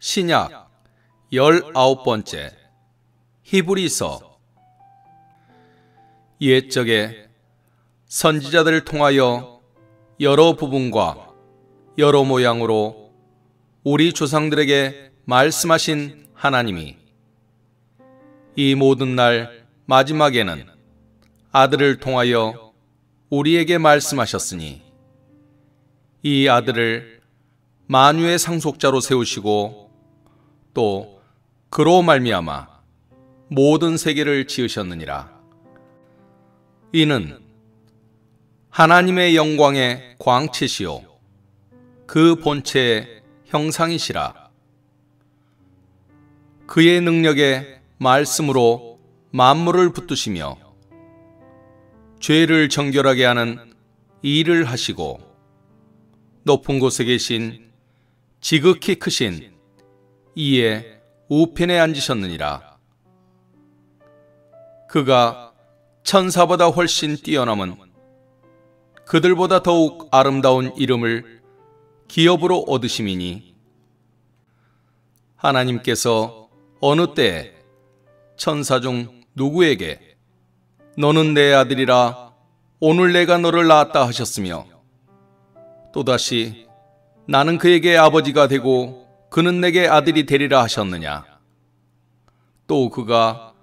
신약 19번째 히브리서. 옛적에 선지자들을 통하여 여러 부분과 여러 모양으로 우리 조상들에게 말씀하신 하나님이 이 모든 날 마지막에는 아들을 통하여 우리에게 말씀하셨으니, 이 아들을 만유의 상속자로 세우시고 또 그로 말미암아 모든 세계를 지으셨느니라. 이는 하나님의 영광의 광채시요 그 본체의 형상이시라. 그의 능력의 말씀으로 만물을 붙드시며 죄를 정결하게 하는 일을 하시고 높은 곳에 계신 지극히 크신 이의 우편에 앉으셨느니라. 그가 천사보다 훨씬 뛰어남은 그들보다 더욱 아름다운 이름을 기업으로 얻으심이니, 하나님께서 어느 때에 천사 중 누구에게 너는 내 아들이라 오늘 내가 너를 낳았다 하셨으며, 또다시 나는 그에게 아버지가 되고 그는 내게 아들이 되리라 하셨느냐. 또 그가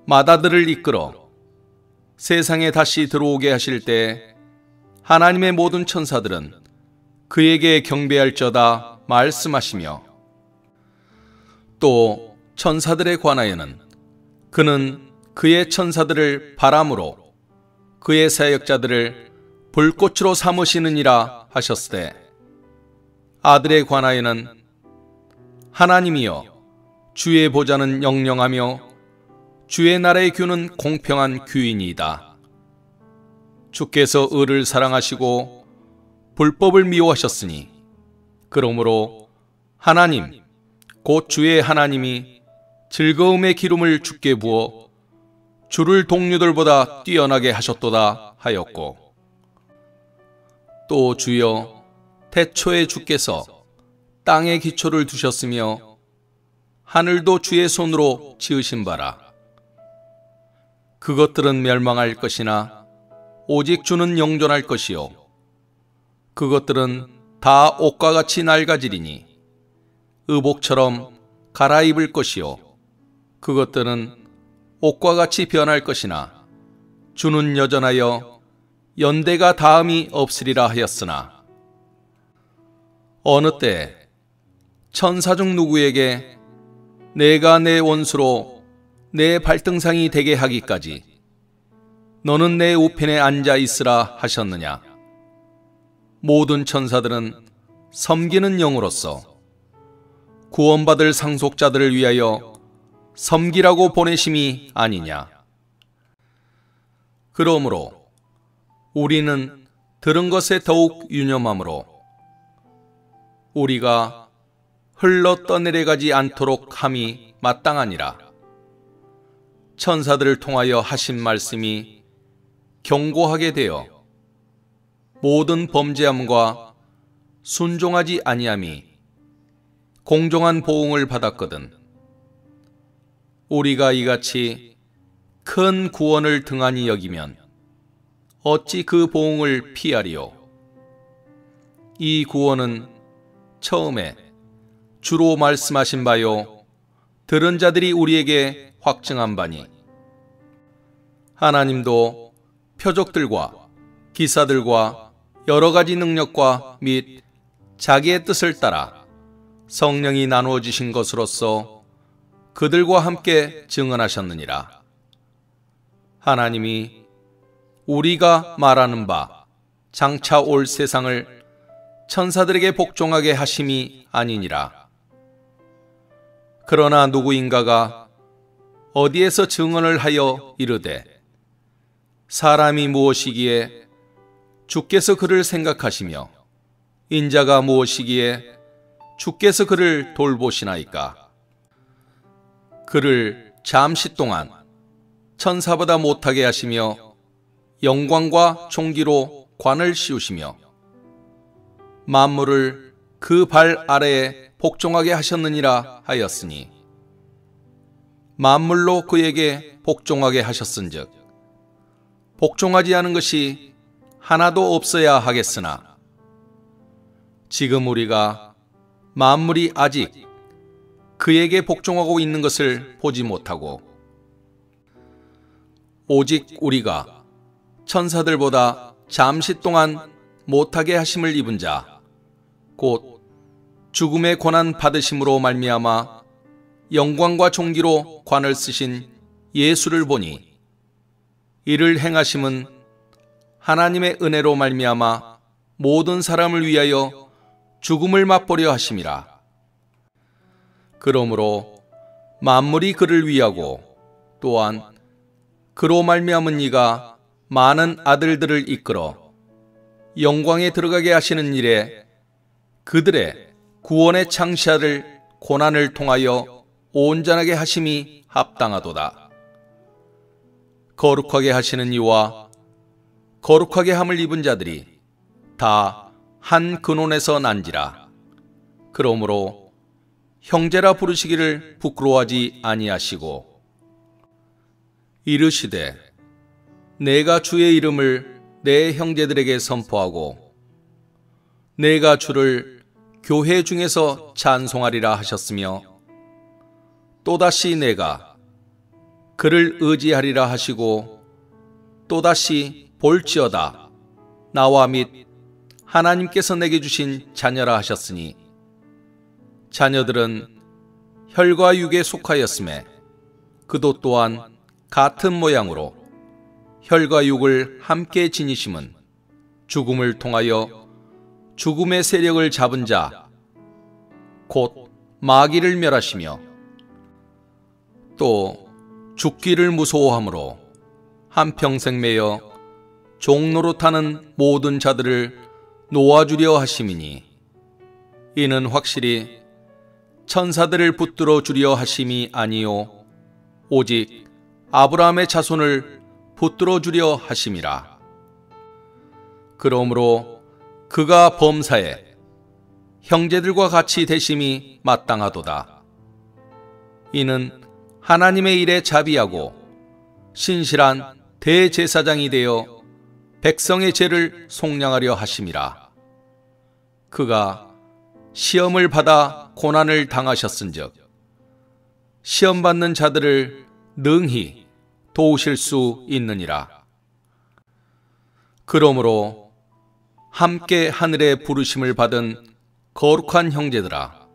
맏아들을 이끌어 세상에 다시 들어오게 하실 때 하나님의 모든 천사들은 그에게 경배할저다 말씀하시며, 또 천사들에 관하여는 그는 그의 천사들을 바람으로 그의 사역자들을 불꽃으로 삼으시느니라 하셨으되, 아들에 관하여는 하나님이여 주의 보좌는 영영하며 주의 나라의 규는 공평한 규이니이다. 주께서 의를 사랑하시고 불법을 미워하셨으니, 그러므로 하나님 곧 주의 하나님이 즐거움의 기름을 주께 부어 주를 동류들보다 뛰어나게 하셨도다 하였고, 또 주여 태초에 주께서 땅의 기초를 두셨으며 하늘도 주의 손으로 지으신 바라. 그것들은 멸망할 것이나 오직 주는 영존할 것이요 그것들은 다 옷과 같이 낡아지리니 의복처럼 갈아입을 것이요 그것들은 옷과 같이 변할 것이나 주는 여전하여 연대가 다음이 없으리라 하였으나, 어느 때 천사 중 누구에게 내가 내 원수로 내 발등상이 되게 하기까지 너는 내 우편에 앉아 있으라 하셨느냐. 모든 천사들은 섬기는 영으로서 구원받을 상속자들을 위하여 섬기라고 보내심이 아니냐. 그러므로 우리는 들은 것에 더욱 유념하므로 우리가 흘러 떠내려가지 않도록 함이 마땅하니라. 천사들을 통하여 하신 말씀이 경고하게 되어 모든 범죄함과 순종하지 아니함이 공정한 보응을 받았거든. 우리가 이같이 큰 구원을 등한히 여기면 어찌 그 보응을 피하리요. 이 구원은 처음에 주로 말씀하신 바요 들은 자들이 우리에게 확증한 바니, 하나님도 표적들과 기사들과 여러 가지 능력과 및 자기의 뜻을 따라 성령이 나누어 주신 것으로서 그들과 함께 증언하셨느니라. 하나님이 우리가 말하는 바 장차 올 세상을 천사들에게 복종하게 하심이 아니니라. 그러나 누구인가가 어디에서 증언을 하여 이르되 사람이 무엇이기에 주께서 그를 생각하시며 인자가 무엇이기에 주께서 그를 돌보시나이까. 그를 잠시 동안 천사보다 못하게 하시며 영광과 존귀로 관을 씌우시며 만물을 그 발 아래에 복종하게 하셨느니라 하였으니 만물로 그에게 복종하게 하셨은즉 복종하지 않은 것이 하나도 없어야 하겠으나 지금 우리가 만물이 아직 그에게 복종하고 있는 것을 보지 못하고 오직 우리가 천사들보다 잠시 동안 못하게 하심을 입은 자 곧 죽음의 고난 받으심으로 말미암아 영광과 존귀로 관을 쓰신 예수를 보니 이를 행하심은 하나님의 은혜로 말미암아 모든 사람을 위하여 죽음을 맛보려 하심이라. 그러므로 만물이 그를 위하고 또한 그로 말미암은 이가 많은 아들들을 이끌어 영광에 들어가게 하시는 일에 그들의 구원의 창시아를 고난을 통하여 온전하게 하심이 합당하도다. 거룩하게 하시는 이와 거룩하게 함을 입은 자들이 다 한 근원에서 난지라. 그러므로 형제라 부르시기를 부끄러워하지 아니하시고 이르시되 내가 주의 이름을 내 형제들에게 선포하고 내가 주를 교회 중에서 찬송하리라 하셨으며 또다시 내가 그를 의지하리라 하시고 또다시 볼지어다 나와 및 하나님께서 내게 주신 자녀라 하셨으니 자녀들은 혈과 육에 속하였음에 그도 또한 같은 모양으로 혈과 육을 함께 지니심은 죽음을 통하여 죽음의 세력을 잡은 자 곧 마귀를 멸하시며 또 죽기를 무서워하므로 한평생 매여 종노릇하는 모든 자들을 놓아주려 하심이니 이는 확실히 천사들을 붙들어 주려 하심이 아니요 오직 아브라함의 자손을 붙들어 주려 하심이라. 그러므로 그가 범사에 형제들과 같이 되심이 마땅하도다. 이는 하나님의 일에 자비하고 신실한 대제사장이 되어 백성의 죄를 속량하려 하심이라. 그가 시험을 받아 고난을 당하셨은즉 시험받는 자들을 능히 도우실 수 있느니라. 그러므로 함께 하늘에 부르심을 받은 거룩한 형제들아,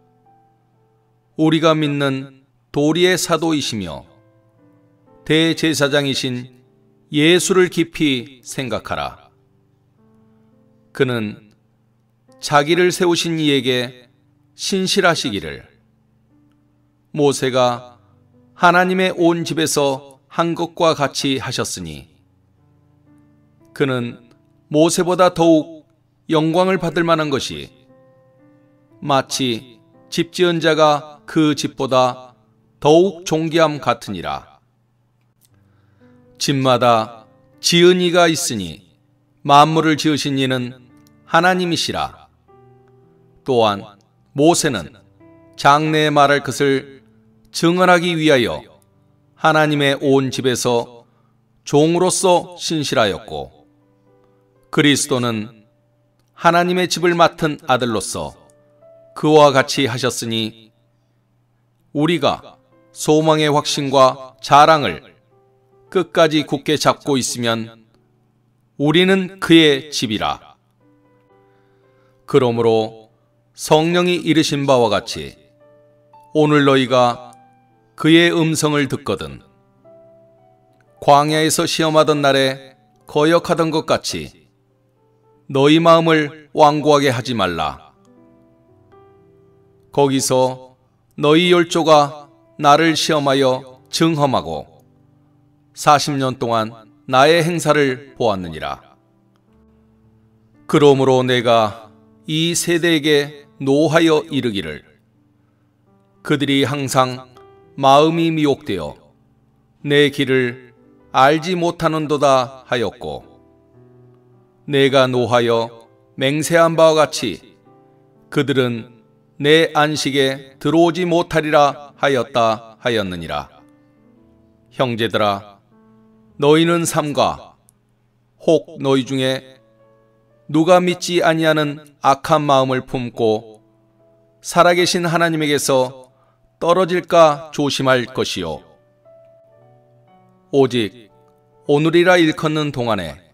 우리가 믿는 도리의 사도이시며 대제사장이신 예수를 깊이 생각하라. 그는 자기를 세우신 이에게 신실하시기를 모세가 하나님의 온 집에서 한 것과 같이 하셨으니 그는 모세보다 더욱 영광을 받을 만한 것이 마치 집 지은 자가 그 집보다 더욱 존귀함 같으니라. 집마다 지은 이가 있으니 만물을 지으신 이는 하나님이시라. 또한 모세는 장래에 말할 것을 증언하기 위하여 하나님의 온 집에서 종으로서 신실하였고 그리스도는 하나님의 집을 맡은 아들로서 그와 같이 하셨으니 우리가 소망의 확신과 자랑을 끝까지 굳게 잡고 있으면 우리는 그의 집이라. 그러므로 성령이 이르신 바와 같이 오늘 너희가 그의 음성을 듣거든 광야에서 시험하던 날에 거역하던 것 같이 너희 마음을 완고하게 하지 말라. 거기서 너희 열조가 나를 시험하여 증험하고 40년 동안 나의 행사를 보았느니라. 그러므로 내가 이 세대에게 노하여 이르기를 그들이 항상 마음이 미혹되어 내 길을 알지 못하는도다 하였고 내가 노하여 맹세한 바와 같이 그들은 내 안식에 들어오지 못하리라 하였다 하였느니라. 형제들아, 너희는 삼가 혹 너희 중에 누가 믿지 아니하는 악한 마음을 품고 살아계신 하나님에게서 떨어질까 조심할 것이요. 오직 오늘이라 일컫는 동안에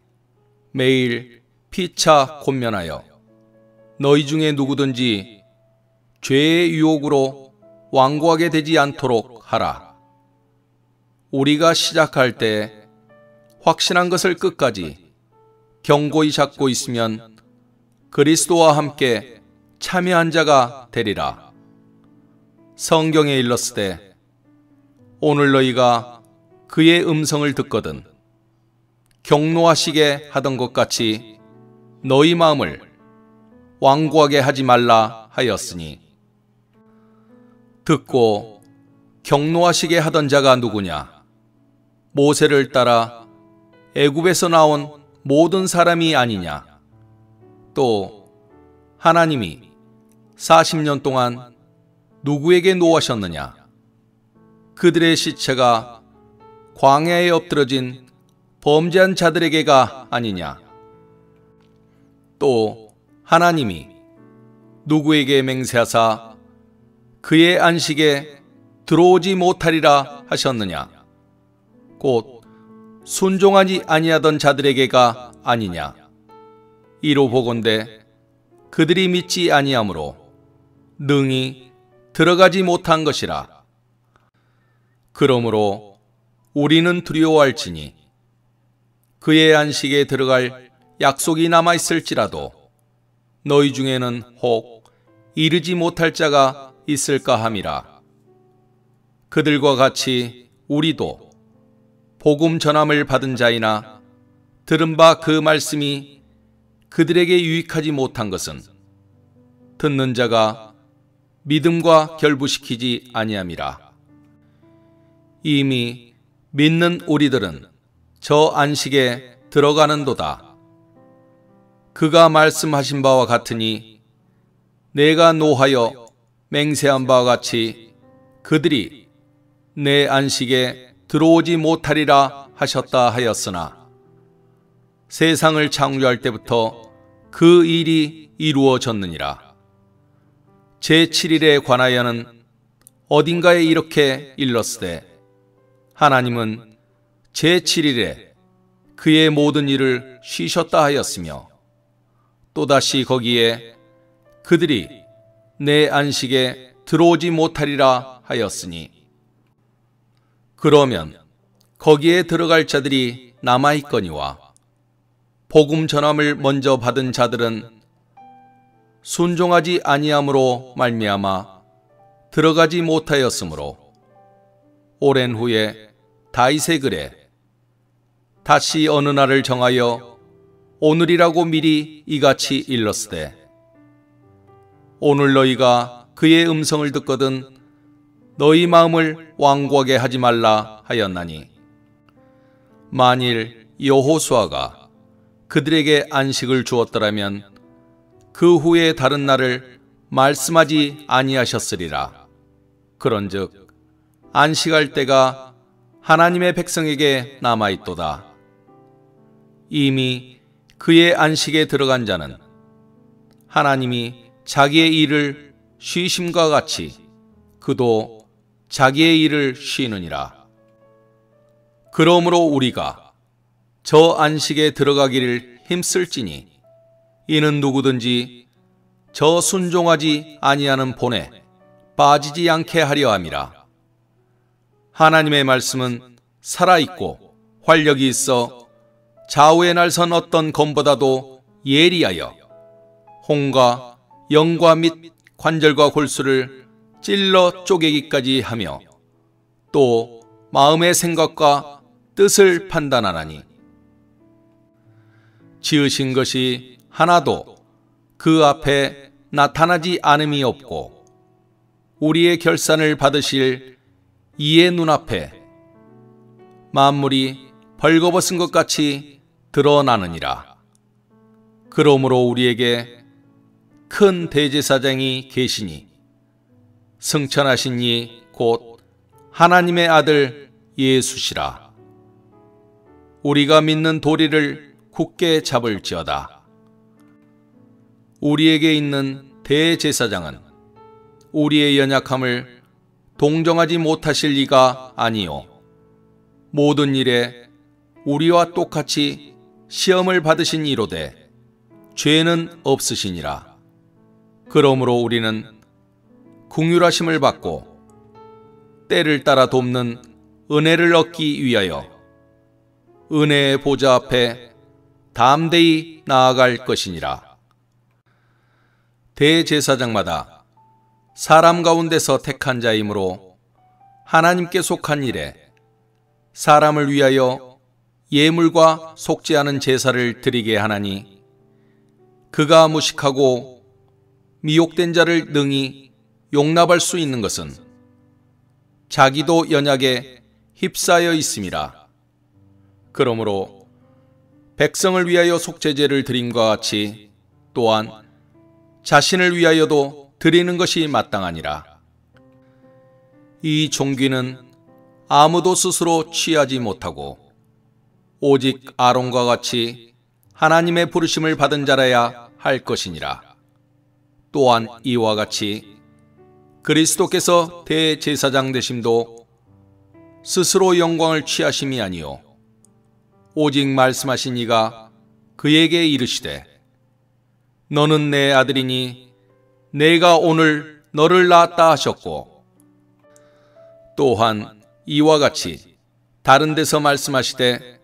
매일 피차 곤면하여 너희 중에 누구든지 죄의 유혹으로 완고하게 되지 않도록 하라. 우리가 시작할 때 확신한 것을 끝까지 견고히 잡고 있으면 그리스도와 함께 참여한 자가 되리라. 성경에 일렀으되 오늘 너희가 그의 음성을 듣거든 경노하시게 하던 것 같이 너희 마음을 완고하게 하지 말라 하였으니, 듣고 경노하시게 하던 자가 누구냐? 모세를 따라 애굽에서 나온 모든 사람이 아니냐? 또 하나님이 40년 동안 누구에게 노하셨느냐? 그들의 시체가 광야에 엎드러진 범죄한 자들에게가 아니냐? 또 하나님이 누구에게 맹세하사 그의 안식에 들어오지 못하리라 하셨느냐? 곧 순종하지 아니하던 자들에게가 아니냐? 이로 보건대 그들이 믿지 아니하므로 능히 들어가지 못한 것이라. 그러므로 우리는 두려워할지니 그의 안식에 들어갈 약속이 남아있을지라도 너희 중에는 혹 이르지 못할 자가 있을까 함이라. 그들과 같이 우리도 복음 전함을 받은 자이나 들은 바 그 말씀이 그들에게 유익하지 못한 것은 듣는 자가 믿음과 결부시키지 아니함이라. 이미 믿는 우리들은 저 안식에 들어가는도다. 그가 말씀하신 바와 같으니 내가 노하여 맹세한 바와 같이 그들이 내 안식에 들어오지 못하리라 하셨다 하였으나 세상을 창조할 때부터 그 일이 이루어졌느니라. 제7일에 관하여는 어딘가에 이렇게 일렀으되 하나님은 제7일에 그의 모든 일을 쉬셨다 하였으며 또다시 거기에 그들이 내 안식에 들어오지 못하리라 하였으니, 그러면 거기에 들어갈 자들이 남아있거니와 복음 전함을 먼저 받은 자들은 순종하지 아니함으로 말미암아 들어가지 못하였으므로 오랜 후에 다윗의 글에 다시 어느 날을 정하여 오늘이라고 미리 이같이 일렀으되 오늘 너희가 그의 음성을 듣거든 너희 마음을 완고하게 하지 말라 하였나니, 만일 여호수아가 그들에게 안식을 주었더라면 그 후에 다른 날을 말씀하지 아니하셨으리라. 그런즉 안식할 때가 하나님의 백성에게 남아있도다. 이미 그의 안식에 들어간 자는 하나님이 자기의 일을 쉬심과 같이 그도 자기의 일을 쉬느니라. 그러므로 우리가 저 안식에 들어가기를 힘쓸지니 이는 누구든지 저 순종하지 아니하는 본에 빠지지 않게 하려 함이라. 하나님의 말씀은 살아있고 활력이 있어 좌우에 날선 어떤 검보다도 예리하여 홍과 영과 및 관절과 골수를 찔러 쪼개기까지 하며 또 마음의 생각과 뜻을 판단하나니, 지으신 것이 하나도 그 앞에 나타나지 않음이 없고 우리의 결산을 받으실 이의 눈앞에 만물이 벌거벗은 것 같이 드러나느니라. 그러므로 우리에게 큰 대제사장이 계시니 승천하신 이 곧 하나님의 아들 예수시라. 우리가 믿는 도리를 굳게 잡을지어다. 우리에게 있는 대제사장은 우리의 연약함을 동정하지 못하실 리가 아니요 모든 일에 우리와 똑같이 시험을 받으신 이로되 죄는 없으시니라. 그러므로 우리는 긍휼하심을 받고 때를 따라 돕는 은혜를 얻기 위하여 은혜의 보좌 앞에 담대히 나아갈 것이니라. 대제사장마다 사람 가운데서 택한 자이므로 하나님께 속한 일에 사람을 위하여 예물과 속지 않은 제사를 드리게 하나니 그가 무식하고 미혹된 자를 능히 용납할 수 있는 것은 자기도 연약에 휩싸여 있음이라. 그러므로 백성을 위하여 속죄제를 드림과 같이 또한 자신을 위하여도 드리는 것이 마땅하니라. 이 종귀는 아무도 스스로 취하지 못하고 오직 아론과 같이 하나님의 부르심을 받은 자라야 할 것이니라. 또한 이와 같이 그리스도께서 대제사장 되심도 스스로 영광을 취하심이 아니요 오직 말씀하신 이가 그에게 이르시되 너는 내 아들이니 내가 오늘 너를 낳았다 하셨고 또한 이와 같이 다른 데서 말씀하시되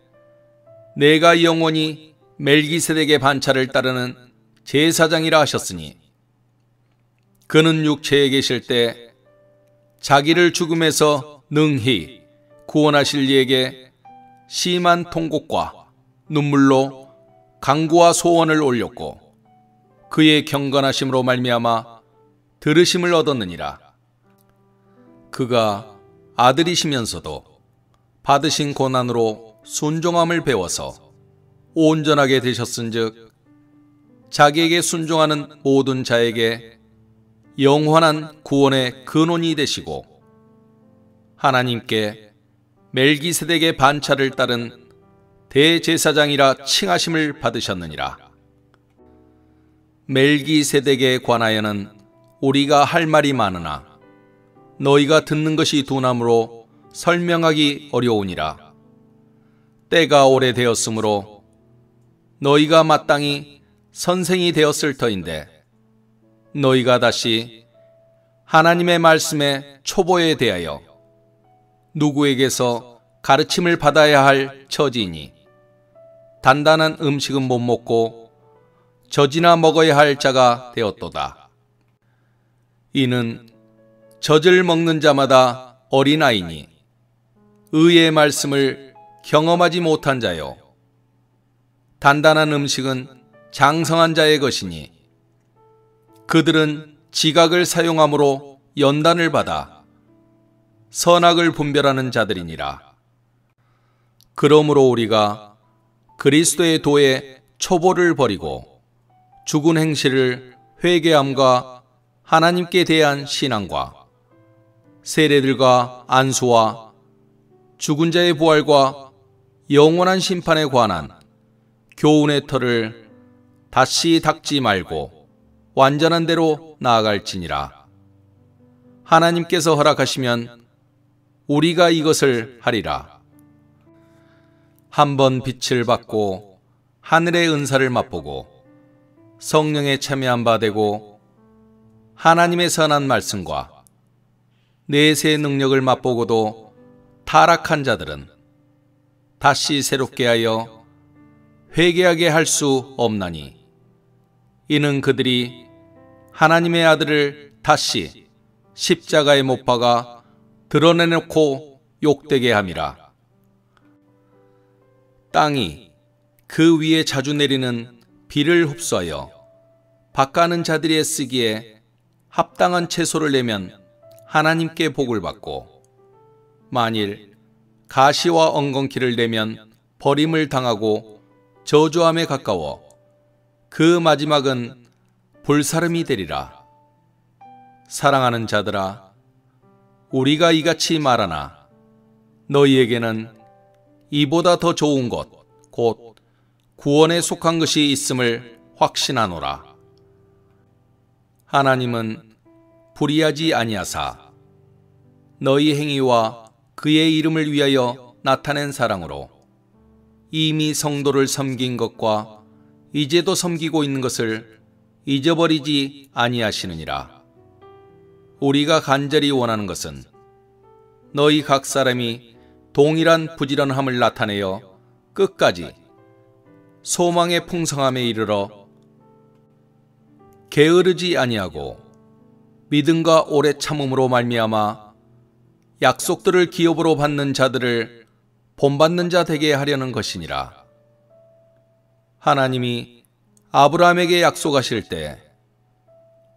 내가 영원히 멜기세덱의 반차를 따르는 제사장이라 하셨으니 그는 육체에 계실 때 자기를 죽음에서 능히 구원하실 이에게 심한 통곡과 눈물로 간구와 소원을 올렸고 그의 경건하심으로 말미암아 들으심을 얻었느니라. 그가 아들이시면서도 받으신 고난으로 순종함을 배워서 온전하게 되셨은즉 자기에게 순종하는 모든 자에게 영원한 구원의 근원이 되시고 하나님께 멜기세덱의 반차를 따른 대제사장이라 칭하심을 받으셨느니라. 멜기세덱에 관하여는 우리가 할 말이 많으나 너희가 듣는 것이 둔함으로 설명하기 어려우니라. 때가 오래되었으므로 너희가 마땅히 선생이 되었을 터인데 너희가 다시 하나님의 말씀의 초보에 대하여 누구에게서 가르침을 받아야 할 처지이니 단단한 음식은 못 먹고 젖이나 먹어야 할 자가 되었도다. 이는 젖을 먹는 자마다 어린아이니 의의 말씀을 경험하지 못한 자요 단단한 음식은 장성한 자의 것이니 그들은 지각을 사용함으로 연단을 받아 선악을 분별하는 자들이니라. 그러므로 우리가 그리스도의 도에 초보를 버리고 죽은 행실을 회개함과 하나님께 대한 신앙과 세례들과 안수와 죽은 자의 부활과 영원한 심판에 관한 교훈의 터를 다시 닦지 말고 완전한 대로 나아갈지니라. 하나님께서 허락하시면 우리가 이것을 하리라. 한번 빛을 받고 하늘의 은사를 맛보고 성령에 참여한 바 되고 하나님의 선한 말씀과 내세의 능력을 맛보고도 타락한 자들은 다시 새롭게 하여 회개하게 할 수 없나니 이는 그들이 하나님의 아들을 다시 십자가에 못 박아 드러내놓고 욕되게 함이라. 땅이 그 위에 자주 내리는 비를 흡수하여 밭가는 자들이 애쓰기에 합당한 채소를 내면 하나님께 복을 받고 만일 가시와 엉겅퀴를 내면 버림을 당하고 저주함에 가까워 그 마지막은 불사름이 되리라. 사랑하는 자들아, 우리가 이같이 말하나 너희에게는 이보다 더 좋은 것, 곧 구원에 속한 것이 있음을 확신하노라. 하나님은 불의하지 아니하사 너희 행위와 그의 이름을 위하여 나타낸 사랑으로 이미 성도를 섬긴 것과 이제도 섬기고 있는 것을 잊어버리지 아니하시느니라. 우리가 간절히 원하는 것은 너희 각 사람이 동일한 부지런함을 나타내어 끝까지 소망의 풍성함에 이르러 게으르지 아니하고 믿음과 오래 참음으로 말미암아 약속들을 기업으로 받는 자들을 본받는 자 되게 하려는 것이니라. 하나님이 아브라함에게 약속하실 때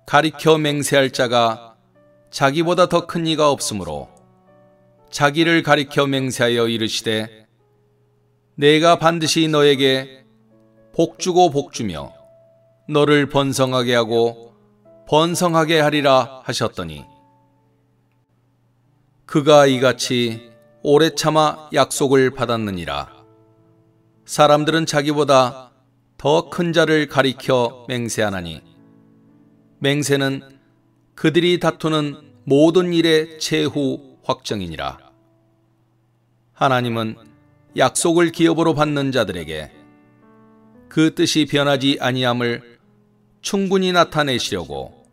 가리켜 맹세할 자가 자기보다 더 큰 이가 없으므로 자기를 가리켜 맹세하여 이르시되 내가 반드시 너에게 복주고 복주며 너를 번성하게 하고 번성하게 하리라 하셨더니 그가 이같이 오래 참아 약속을 받았느니라. 사람들은 자기보다 더 큰 자를 가리켜 맹세하나니 맹세는 그들이 다투는 모든 일의 최후 확정이니라. 하나님은 약속을 기업으로 받는 자들에게 그 뜻이 변하지 아니함을 충분히 나타내시려고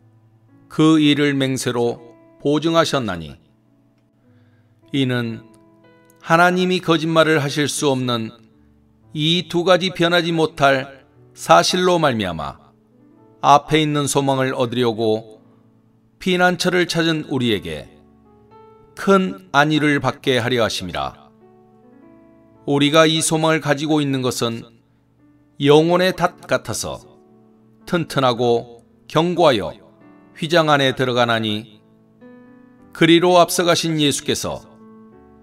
그 일을 맹세로 보증하셨나니 이는 하나님이 거짓말을 하실 수 없는 이 두 가지 변하지 못할 사실로 말미암아 앞에 있는 소망을 얻으려고 피난처를 찾은 우리에게 큰 안위를 받게 하려 하심이라. 우리가 이 소망을 가지고 있는 것은 영혼의 닷 같아서 튼튼하고 견고하여 휘장 안에 들어가나니 그리로 앞서가신 예수께서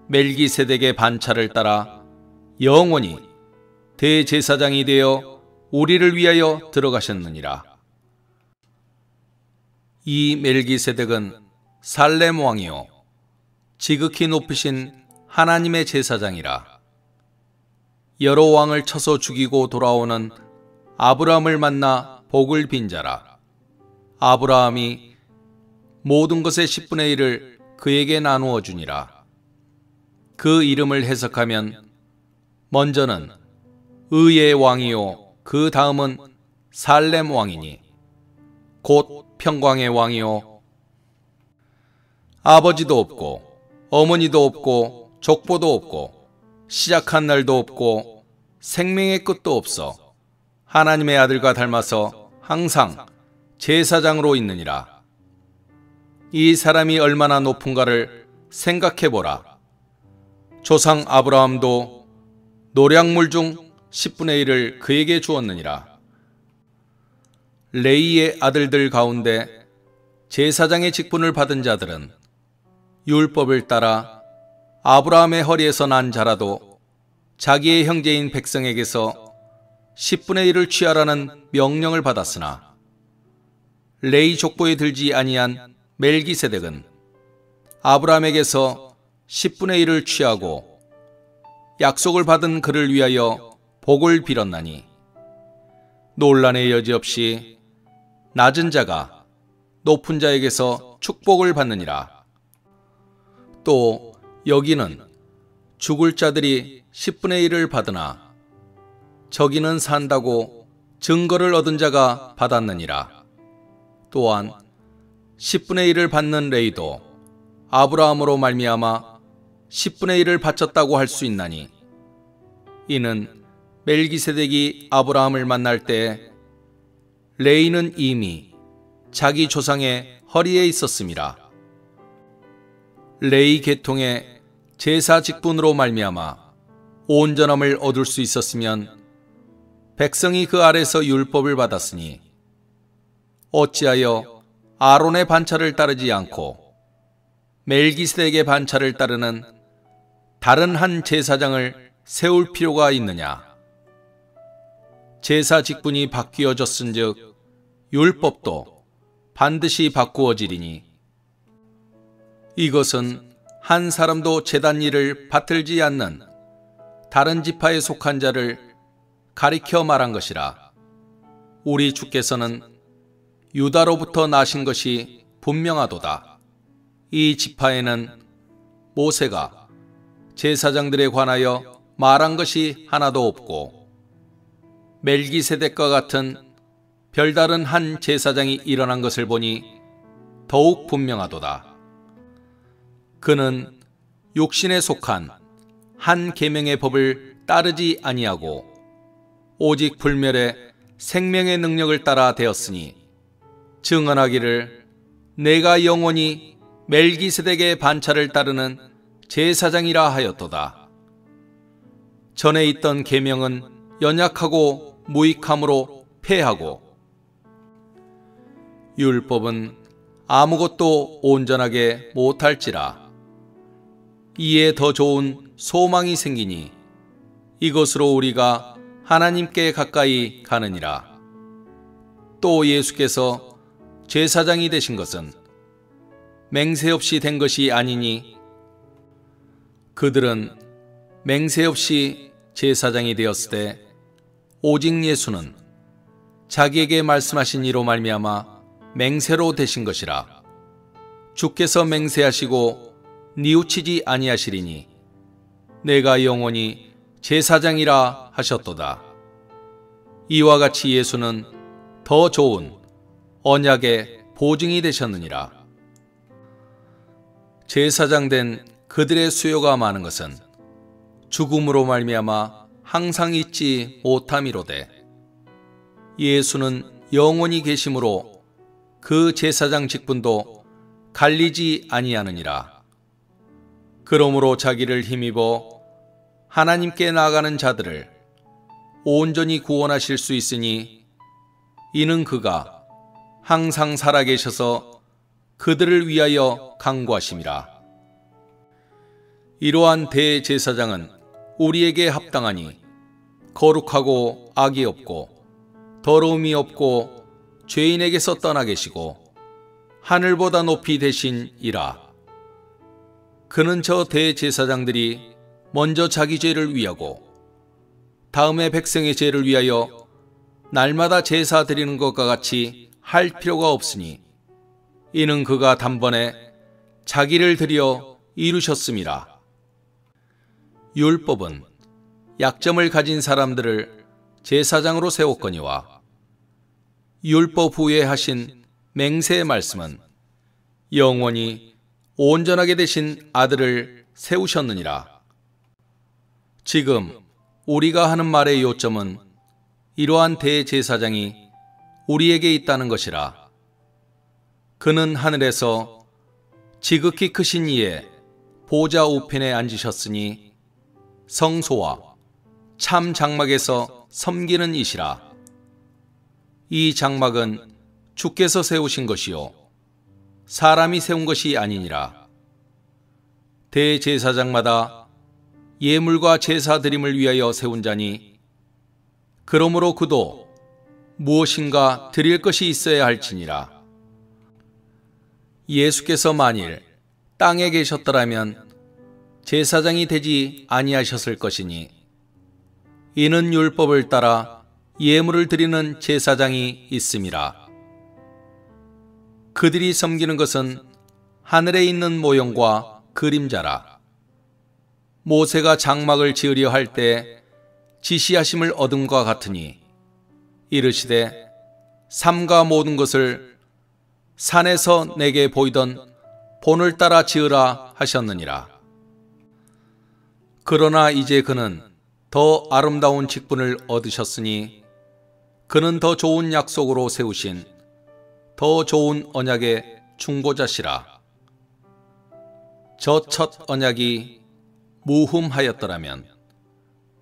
멜기세덱의 반차를 따라 영원히 대제사장이 되어 우리를 위하여 들어가셨느니라. 이 멜기세덱은 살렘 왕이요 지극히 높으신 하나님의 제사장이라. 여러 왕을 쳐서 죽이고 돌아오는 아브라함을 만나 복을 빈 자라. 아브라함이 모든 것의 10분의 1을 그에게 나누어 주니라. 그 이름을 해석하면 먼저는 의의 왕이요 그 다음은 살렘 왕이니 곧 평강의 왕이요 아버지도 없고 어머니도 없고 족보도 없고 시작한 날도 없고 생명의 끝도 없어 하나님의 아들과 닮아서 항상 제사장으로 있느니라. 이 사람이 얼마나 높은가를 생각해보라. 조상 아브라함도 노량물 중 10분의 1을 그에게 주었느니라. 레이의 아들들 가운데 제사장의 직분을 받은 자들은 율법을 따라 아브라함의 허리에서 난 자라도 자기의 형제인 백성에게서 10분의 1을 취하라는 명령을 받았으나 레이 족보에 들지 아니한 멜기세덱은 아브라함에게서 10분의 1을 취하고 약속을 받은 그를 위하여 복을 빌었나니 논란의 여지 없이 낮은 자가 높은 자에게서 축복을 받느니라. 또 여기는 죽을 자들이 10분의 1을 받으나 저기는 산다고 증거를 얻은 자가 받았느니라. 또한 10분의 1을 받는 레이도 아브라함으로 말미암아 10분의 1을 바쳤다고 할 수 있나니 이는 멜기세덱이 아브라함을 만날 때 레이는 이미 자기 조상의 허리에 있었음이라. 레이 계통의 제사 직분으로 말미암아 온전함을 얻을 수 있었으면 백성이 그 아래서 율법을 받았으니 어찌하여 아론의 반차를 따르지 않고 멜기세덱의 반차를 따르는 다른 한 제사장을 세울 필요가 있느냐. 제사 직분이 바뀌어졌은즉 율법도 반드시 바꾸어지리니 이것은 한 사람도 제단 일을 받들지 않는 다른 지파에 속한 자를 가리켜 말한 것이라. 우리 주께서는 유다로부터 나신 것이 분명하도다. 이 지파에는 모세가 제사장들에 관하여 말한 것이 하나도 없고 멜기세덱과 같은 별다른 한 제사장이 일어난 것을 보니 더욱 분명하도다. 그는 육신에 속한 한 계명의 법을 따르지 아니하고 오직 불멸의 생명의 능력을 따라 되었으니 증언하기를 내가 영원히 멜기세덱의 반차를 따르는 제사장이라 하였도다. 전에 있던 계명은 연약하고 무익함으로 패하고 율법은 아무것도 온전하게 못할지라. 이에 더 좋은 소망이 생기니 이것으로 우리가 하나님께 가까이 가느니라. 또 예수께서 제사장이 되신 것은 맹세 없이 된 것이 아니니 그들은 맹세 없이 제사장이 되었을 때 오직 예수는 자기에게 말씀하신 이로 말미암아 맹세로 되신 것이라. 주께서 맹세하시고 뉘우치지 아니하시리니 내가 영원히 제사장이라 하셨도다. 이와 같이 예수는 더 좋은 언약의 보증이 되셨느니라. 제사장 된 그들의 수요가 많은 것은 죽음으로 말미암아 항상 잊지 못함이로되 예수는 영원히 계심으로 그 제사장 직분도 갈리지 아니하느니라. 그러므로 자기를 힘입어 하나님께 나아가는 자들을 온전히 구원하실 수 있으니 이는 그가 항상 살아계셔서 그들을 위하여 간구하심이라. 이러한 대제사장은 우리에게 합당하니 거룩하고 악이 없고 더러움이 없고 죄인에게서 떠나 계시고 하늘보다 높이 되신이라. 그는 저 대제사장들이 먼저 자기 죄를 위하고 다음에 백성의 죄를 위하여 날마다 제사 드리는 것과 같이 할 필요가 없으니 이는 그가 단번에 자기를 드려 이루셨음이라. 율법은 약점을 가진 사람들을 제사장으로 세웠거니와 율법 후에 하신 맹세의 말씀은 영원히 온전하게 되신 아들을 세우셨느니라. 지금 우리가 하는 말의 요점은 이러한 대제사장이 우리에게 있다는 것이라. 그는 하늘에서 지극히 크신 이의 보좌 우편에 앉으셨으니 성소와 참 장막에서 섬기는 이시라. 이 장막은 주께서 세우신 것이요 사람이 세운 것이 아니니라. 대제사장마다 예물과 제사 드림을 위하여 세운 자니 그러므로 그도 무엇인가 드릴 것이 있어야 할지니라. 예수께서 만일 땅에 계셨더라면 제사장이 되지 아니하셨을 것이니 이는 율법을 따라 예물을 드리는 제사장이 있음이라. 그들이 섬기는 것은 하늘에 있는 모형과 그림자라. 모세가 장막을 지으려 할 때 지시하심을 얻음과 같으니 이르시되 삼가 모든 것을 산에서 내게 보이던 본을 따라 지으라 하셨느니라. 그러나 이제 그는 더 아름다운 직분을 얻으셨으니 그는 더 좋은 약속으로 세우신 더 좋은 언약의 중보자시라. 저 첫 언약이 무흠하였더라면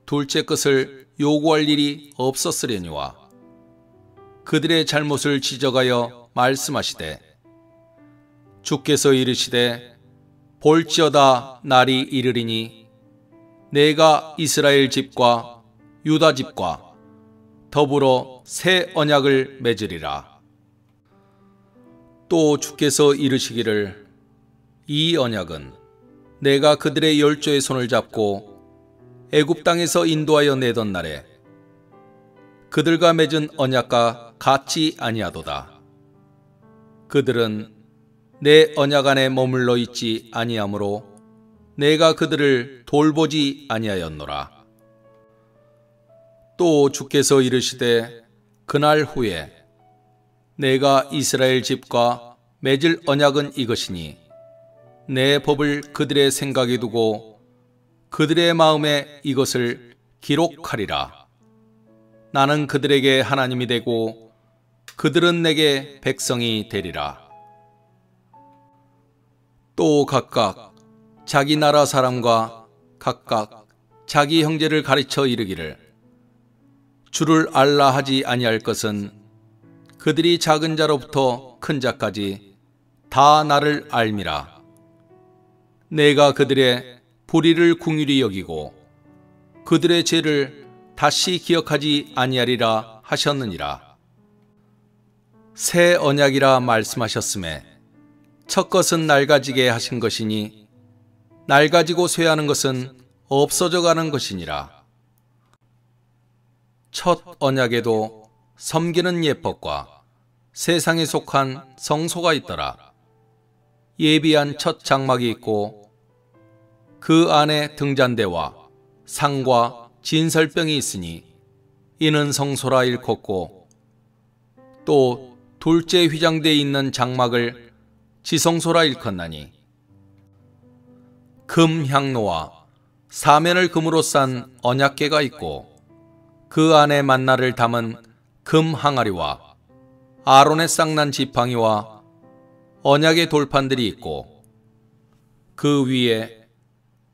둘째 것을 요구할 일이 없었으려니와 그들의 잘못을 지적하여 말씀하시되 주께서 이르시되 볼지어다 날이 이르리니 내가 이스라엘 집과 유다 집과 더불어 새 언약을 맺으리라. 또 주께서 이르시기를 이 언약은 내가 그들의 열조의 손을 잡고 애굽 땅에서 인도하여 내던 날에 그들과 맺은 언약과 같지 아니하도다. 그들은 내 언약 안에 머물러 있지 아니하므로 내가 그들을 돌보지 아니하였노라. 또 주께서 이르시되 그날 후에 내가 이스라엘 집과 맺을 언약은 이것이니 내 법을 그들의 생각에 두고 그들의 마음에 이것을 기록하리라. 나는 그들에게 하나님이 되고 그들은 내게 백성이 되리라. 또 각각 자기 나라 사람과 각각 자기 형제를 가르쳐 이르기를 주를 알라 하지 아니할 것은 그들이 작은 자로부터 큰 자까지 다 나를 알미라. 내가 그들의 불의를 긍휼히 여기고 그들의 죄를 다시 기억하지 아니하리라 하셨느니라. 새 언약이라 말씀하셨음에 첫 것은 낡아지게 하신 것이니 낡아지고 쇠하는 것은 없어져 가는 것이니라. 첫 언약에도 섬기는 예법과 세상에 속한 성소가 있더라. 예비한 첫 장막이 있고 그 안에 등잔대와 상과 진설병이 있으니 이는 성소라 일컫고 또 둘째 휘장대에 있는 장막을 지성소라 일컫나니 금 향로와 사면을 금으로 싼 언약궤가 있고 그 안에 만나를 담은 금 항아리와 아론의 쌍난 지팡이와 언약의 돌판들이 있고 그 위에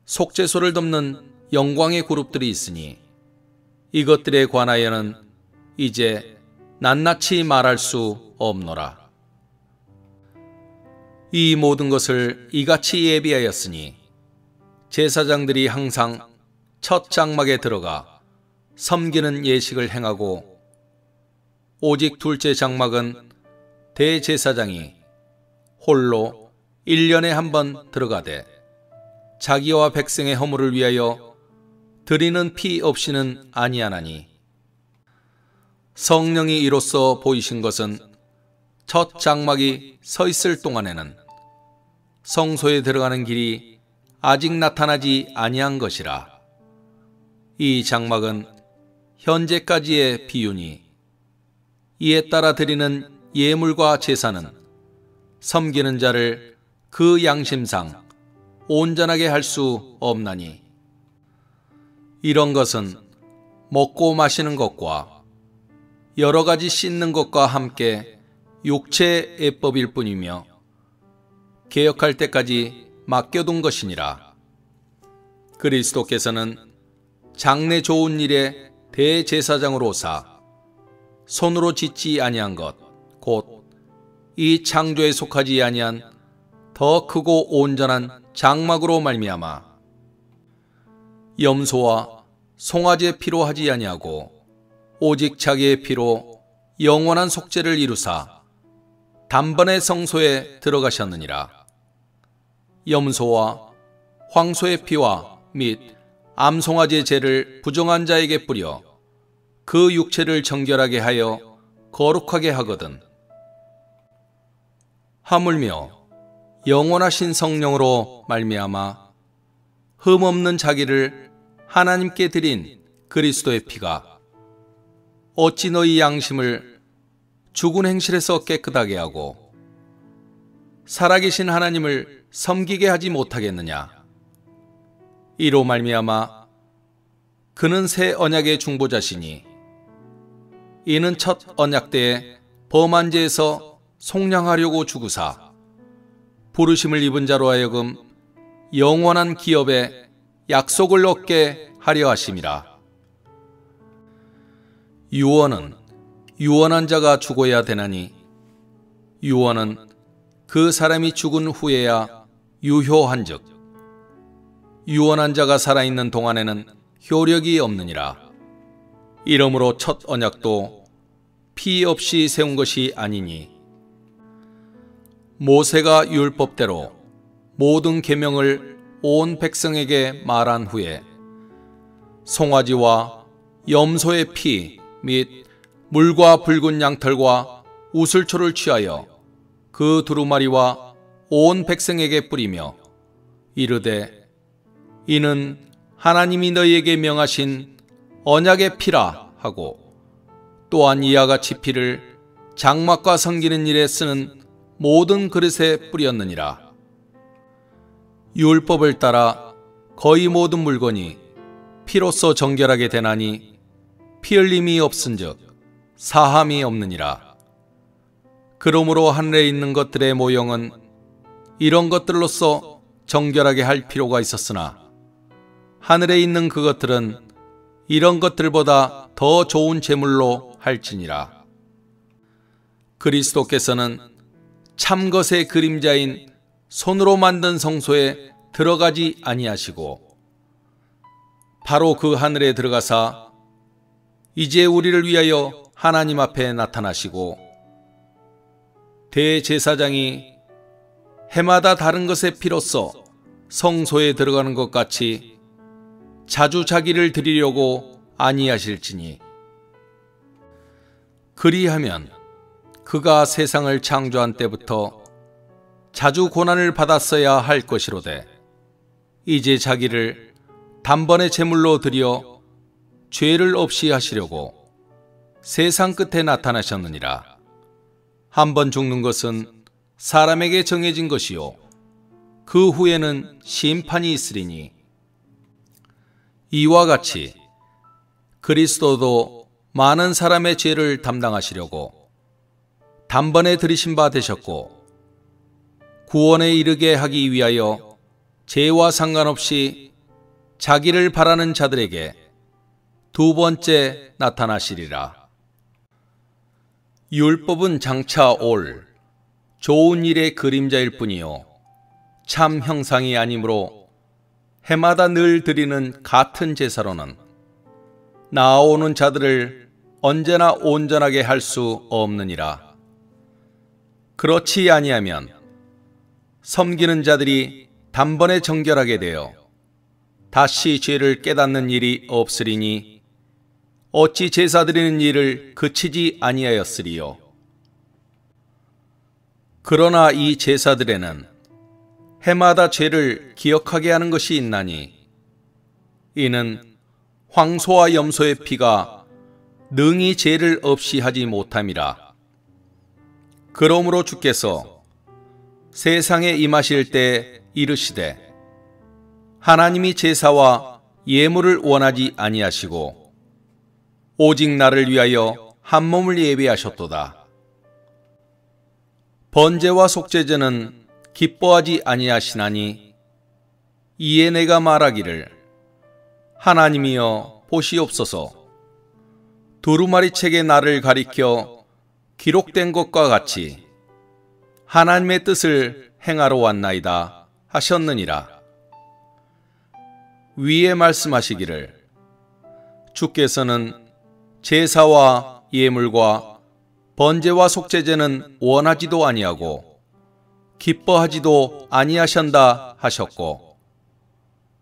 속죄소를 덮는 영광의 그룹들이 있으니 이것들에 관하여는 이제 낱낱이 말할 수 없노라. 이 모든 것을 이같이 예비하였으니 제사장들이 항상 첫 장막에 들어가 섬기는 예식을 행하고 오직 둘째 장막은 대제사장이 홀로 1년에 한 번 들어가되 자기와 백성의 허물을 위하여 드리는 피 없이는 아니하나니 성령이 이로써 보이신 것은 첫 장막이 서 있을 동안에는 성소에 들어가는 길이 아직 나타나지 아니한 것이라. 이 장막은 현재까지의 비유니 이에 따라 드리는 예물과 제사는 섬기는 자를 그 양심상 온전하게 할 수 없나니 이런 것은 먹고 마시는 것과 여러 가지 씻는 것과 함께 육체의 예법일 뿐이며 개혁할 때까지 맡겨둔 것이니라. 그리스도께서는 장래 좋은 일에 대제사장으로사 손으로 짓지 아니한 것 곧 이 창조에 속하지 아니한 더 크고 온전한 장막으로 말미암아 염소와 송아지의 피로 하지 아니하고 오직 자기의 피로 영원한 속죄를 이루사 단번에 성소에 들어가셨느니라. 염소와 황소의 피와 및 암송아지의 죄를 부정한 자에게 뿌려 그 육체를 정결하게 하여 거룩하게 하거든. 하물며 영원하신 성령으로 말미암아 흠없는 자기를 하나님께 드린 그리스도의 피가 어찌 너희 양심을 죽은 행실에서 깨끗하게 하고 살아계신 하나님을 섬기게 하지 못하겠느냐. 이로 말미암아 그는 새 언약의 중보자시니 이는 첫 언약 때에 범한 죄에서 속량하려고 죽으사 부르심을 입은 자로 하여금 영원한 기업에 약속을 얻게 하려 하심이라. 유언은 유언한 자가 죽어야 되나니 유언은 그 사람이 죽은 후에야 유효한즉 유언한 자가 살아있는 동안에는 효력이 없느니라. 이러므로 첫 언약도 피 없이 세운 것이 아니니 모세가 율법대로 모든 계명을 온 백성에게 말한 후에 송아지와 염소의 피 및 물과 붉은 양털과 우슬초를 취하여 그 두루마리와 온 백성에게 뿌리며 이르되 이는 하나님이 너희에게 명하신 언약의 피라 하고 또한 이와 같이 피를 장막과 섬기는 일에 쓰는 모든 그릇에 뿌렸느니라. 율법을 따라 거의 모든 물건이 피로써 정결하게 되나니 피 흘림이 없은즉 사함이 없느니라. 그러므로 하늘에 있는 것들의 모형은 이런 것들로서 정결하게 할 필요가 있었으나 하늘에 있는 그것들은 이런 것들보다 더 좋은 제물로 할지니라. 그리스도께서는 참것의 그림자인 손으로 만든 성소에 들어가지 아니하시고 바로 그 하늘에 들어가사 이제 우리를 위하여 하나님 앞에 나타나시고 대제사장이 해마다 다른 것의 피로써 성소에 들어가는 것 같이 자주 자기를 드리려고 아니하실지니 그리하면 그가 세상을 창조한 때부터 자주 고난을 받았어야 할 것이로되 이제 자기를 단번에 제물로 드려 죄를 없이 하시려고 세상 끝에 나타나셨느니라. 한 번 죽는 것은 사람에게 정해진 것이요 그 후에는 심판이 있으리니 이와 같이 그리스도도 많은 사람의 죄를 담당하시려고 단번에 들이신 바 되셨고 구원에 이르게 하기 위하여 죄와 상관없이 자기를 바라는 자들에게 두 번째 나타나시리라. 율법은 장차 올 좋은 일의 그림자일 뿐이요 참 형상이 아니므로 해마다 늘 드리는 같은 제사로는 나아오는 자들을 언제나 온전하게 할 수 없느니라. 그렇지 아니하면 섬기는 자들이 단번에 정결하게 되어 다시 죄를 깨닫는 일이 없으리니 어찌 제사 드리는 일을 그치지 아니하였으리요. 그러나 이 제사들에는 해마다 죄를 기억하게 하는 것이 있나니 이는 황소와 염소의 피가 능히 죄를 없이 하지 못함이라. 그러므로 주께서 세상에 임하실 때 이르시되 하나님이 제사와 예물을 원하지 아니하시고 오직 나를 위하여 한 몸을 예비하셨도다. 번제와 속죄제는 기뻐하지 아니하시나니 이에 내가 말하기를 하나님이여 보시옵소서 두루마리 책에 나를 가리켜 기록된 것과 같이 하나님의 뜻을 행하러 왔나이다 하셨느니라. 위에 말씀하시기를 주께서는 제사와 예물과 번제와 속죄제는 원하지도 아니하고 기뻐하지도 아니하신다 하셨고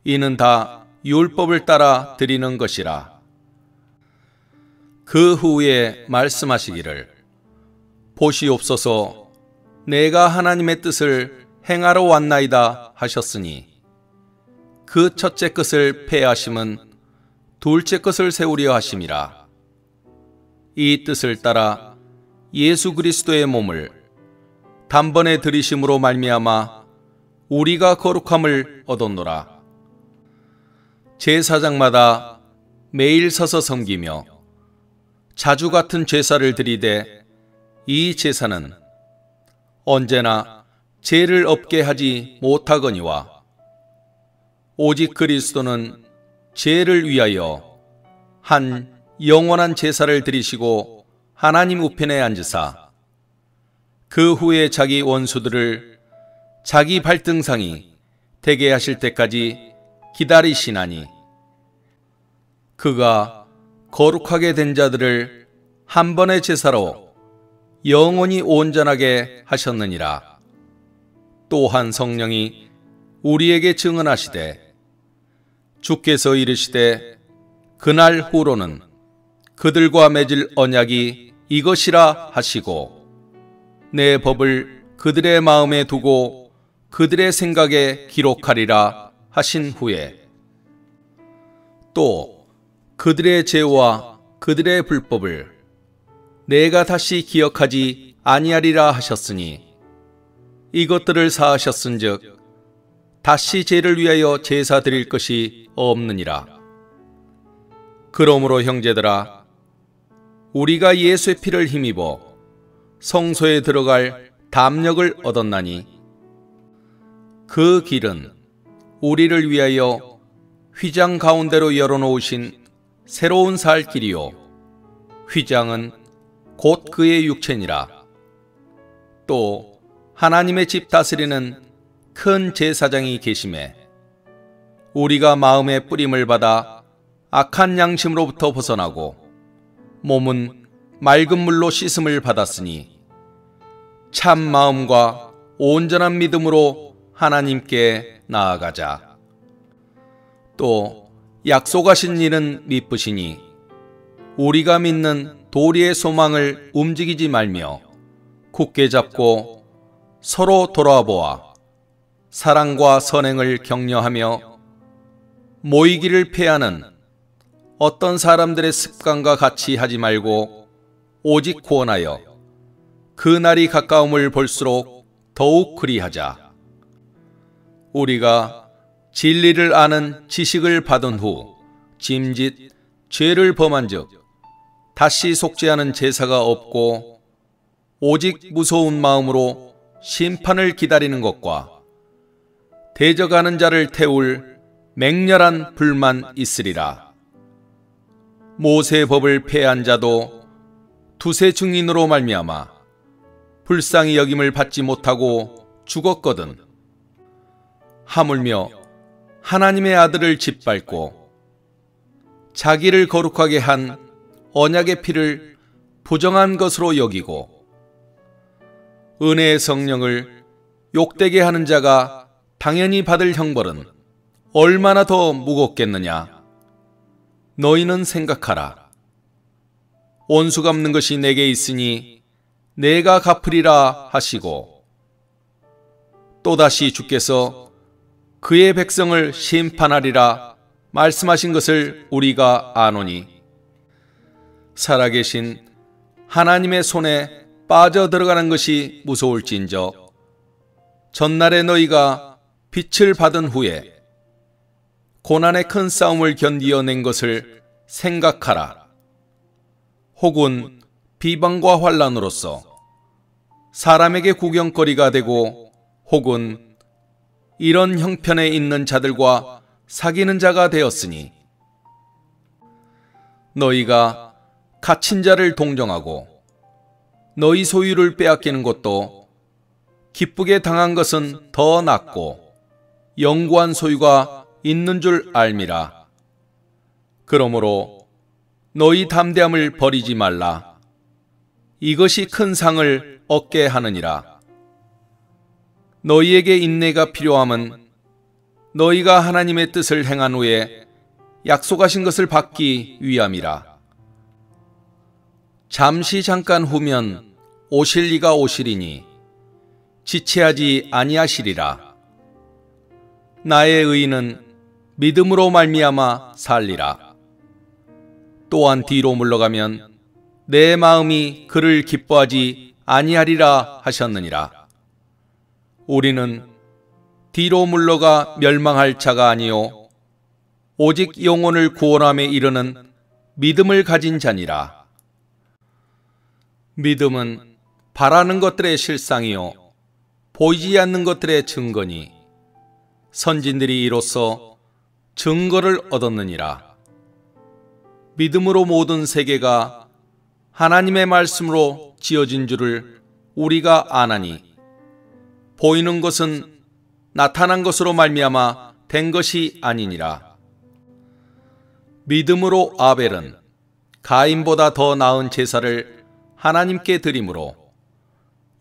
이는 다 율법을 따라 드리는 것이라. 그 후에 말씀하시기를 보시옵소서 내가 하나님의 뜻을 행하러 왔나이다 하셨으니 그 첫째 것을 폐하심은 둘째 것을 세우려 하심이라. 이 뜻을 따라 예수 그리스도의 몸을 단번에 들이심으로 말미암아 우리가 거룩함을 얻었노라. 제사장마다 매일 서서 섬기며 자주 같은 제사를 드리되 이 제사는 언제나 죄를 없게 하지 못하거니와 오직 그리스도는 죄를 위하여 한 영원한 제사를 드리시고 하나님 우편에 앉으사 그 후에 자기 원수들을 자기 발등상이 되게 하실 때까지 기다리시나니 그가 거룩하게 된 자들을 한 번의 제사로 영원히 온전하게 하셨느니라. 또한 성령이 우리에게 증언하시되 주께서 이르시되 그날 후로는 그들과 맺을 언약이 이것이라 하시고 내 법을 그들의 마음에 두고 그들의 생각에 기록하리라 하신 후에 또 그들의 죄와 그들의 불법을 내가 다시 기억하지 아니하리라 하셨으니 이것들을 사하셨은즉 다시 죄를 위하여 제사 드릴 것이 없느니라. 그러므로 형제들아, 우리가 예수의 피를 힘입어 성소에 들어갈 담력을 얻었나니 그 길은 우리를 위하여 휘장 가운데로 열어놓으신 새로운 살 길이요 휘장은 곧 그의 육체니라. 또 하나님의 집 다스리는 큰 제사장이 계심에 우리가 마음의 뿌림을 받아 악한 양심으로부터 벗어나고 몸은 맑은 물로 씻음을 받았으니 참 마음과 온전한 믿음으로 하나님께 나아가자. 또 약속하신 일은 미쁘시니 우리가 믿는 도리의 소망을 움직이지 말며 굳게 잡고 서로 돌아보아 사랑과 선행을 격려하며 모이기를 패하는 어떤 사람들의 습관과 같이 하지 말고 오직 구원하여 그 날이 가까움을 볼수록 더욱 그리하자. 우리가 진리를 아는 지식을 받은 후 짐짓 죄를 범한 즉 다시 속죄하는 제사가 없고 오직 무서운 마음으로 심판을 기다리는 것과 대적하는 자를 태울 맹렬한 불만 있으리라. 모세의 법을 폐한 자도 두세 증인으로 말미암아 불쌍히 여김을 받지 못하고 죽었거든. 하물며 하나님의 아들을 짓밟고 자기를 거룩하게 한 언약의 피를 부정한 것으로 여기고 은혜의 성령을 욕되게 하는 자가 당연히 받을 형벌은 얼마나 더 무겁겠느냐. 너희는 생각하라. 온수 갚는 것이 내게 있으니 내가 갚으리라 하시고 또다시 주께서 그의 백성을 심판하리라 말씀하신 것을 우리가 아노니 살아계신 하나님의 손에 빠져들어가는 것이 무서울진저 전날에 너희가 빛을 받은 후에 고난의 큰 싸움을 견디어낸 것을 생각하라. 혹은 비방과 환난으로서 사람에게 구경거리가 되고 혹은 이런 형편에 있는 자들과 사귀는 자가 되었으니 너희가 갇힌 자를 동정하고 너희 소유를 빼앗기는 것도 기쁘게 당한 것은 더 낫고 영구한 소유가 있는 줄 알미라. 그러므로 너희 담대함을 버리지 말라. 이것이 큰 상을 얻게 하느니라. 너희에게 인내가 필요함은 너희가 하나님의 뜻을 행한 후에 약속하신 것을 받기 위함이라. 잠시 잠깐 후면 오실 이가 오시리니 지체하지 아니하시리라. 나의 의인은 믿음으로 말미암아 살리라. 또한 뒤로 물러가면 내 마음이 그를 기뻐하지 아니하리라 하셨느니라. 우리는 뒤로 물러가 멸망할 자가 아니요 오직 영혼을 구원함에 이르는 믿음을 가진 자니라. 믿음은 바라는 것들의 실상이요 보이지 않는 것들의 증거니 선진들이 이로써 증거를 얻었느니라. 믿음으로 모든 세계가 하나님의 말씀으로 지어진 줄을 우리가 아나니 보이는 것은 나타난 것으로 말미암아 된 것이 아니니라. 믿음으로 아벨은 가인보다 더 나은 제사를 하나님께 드림으로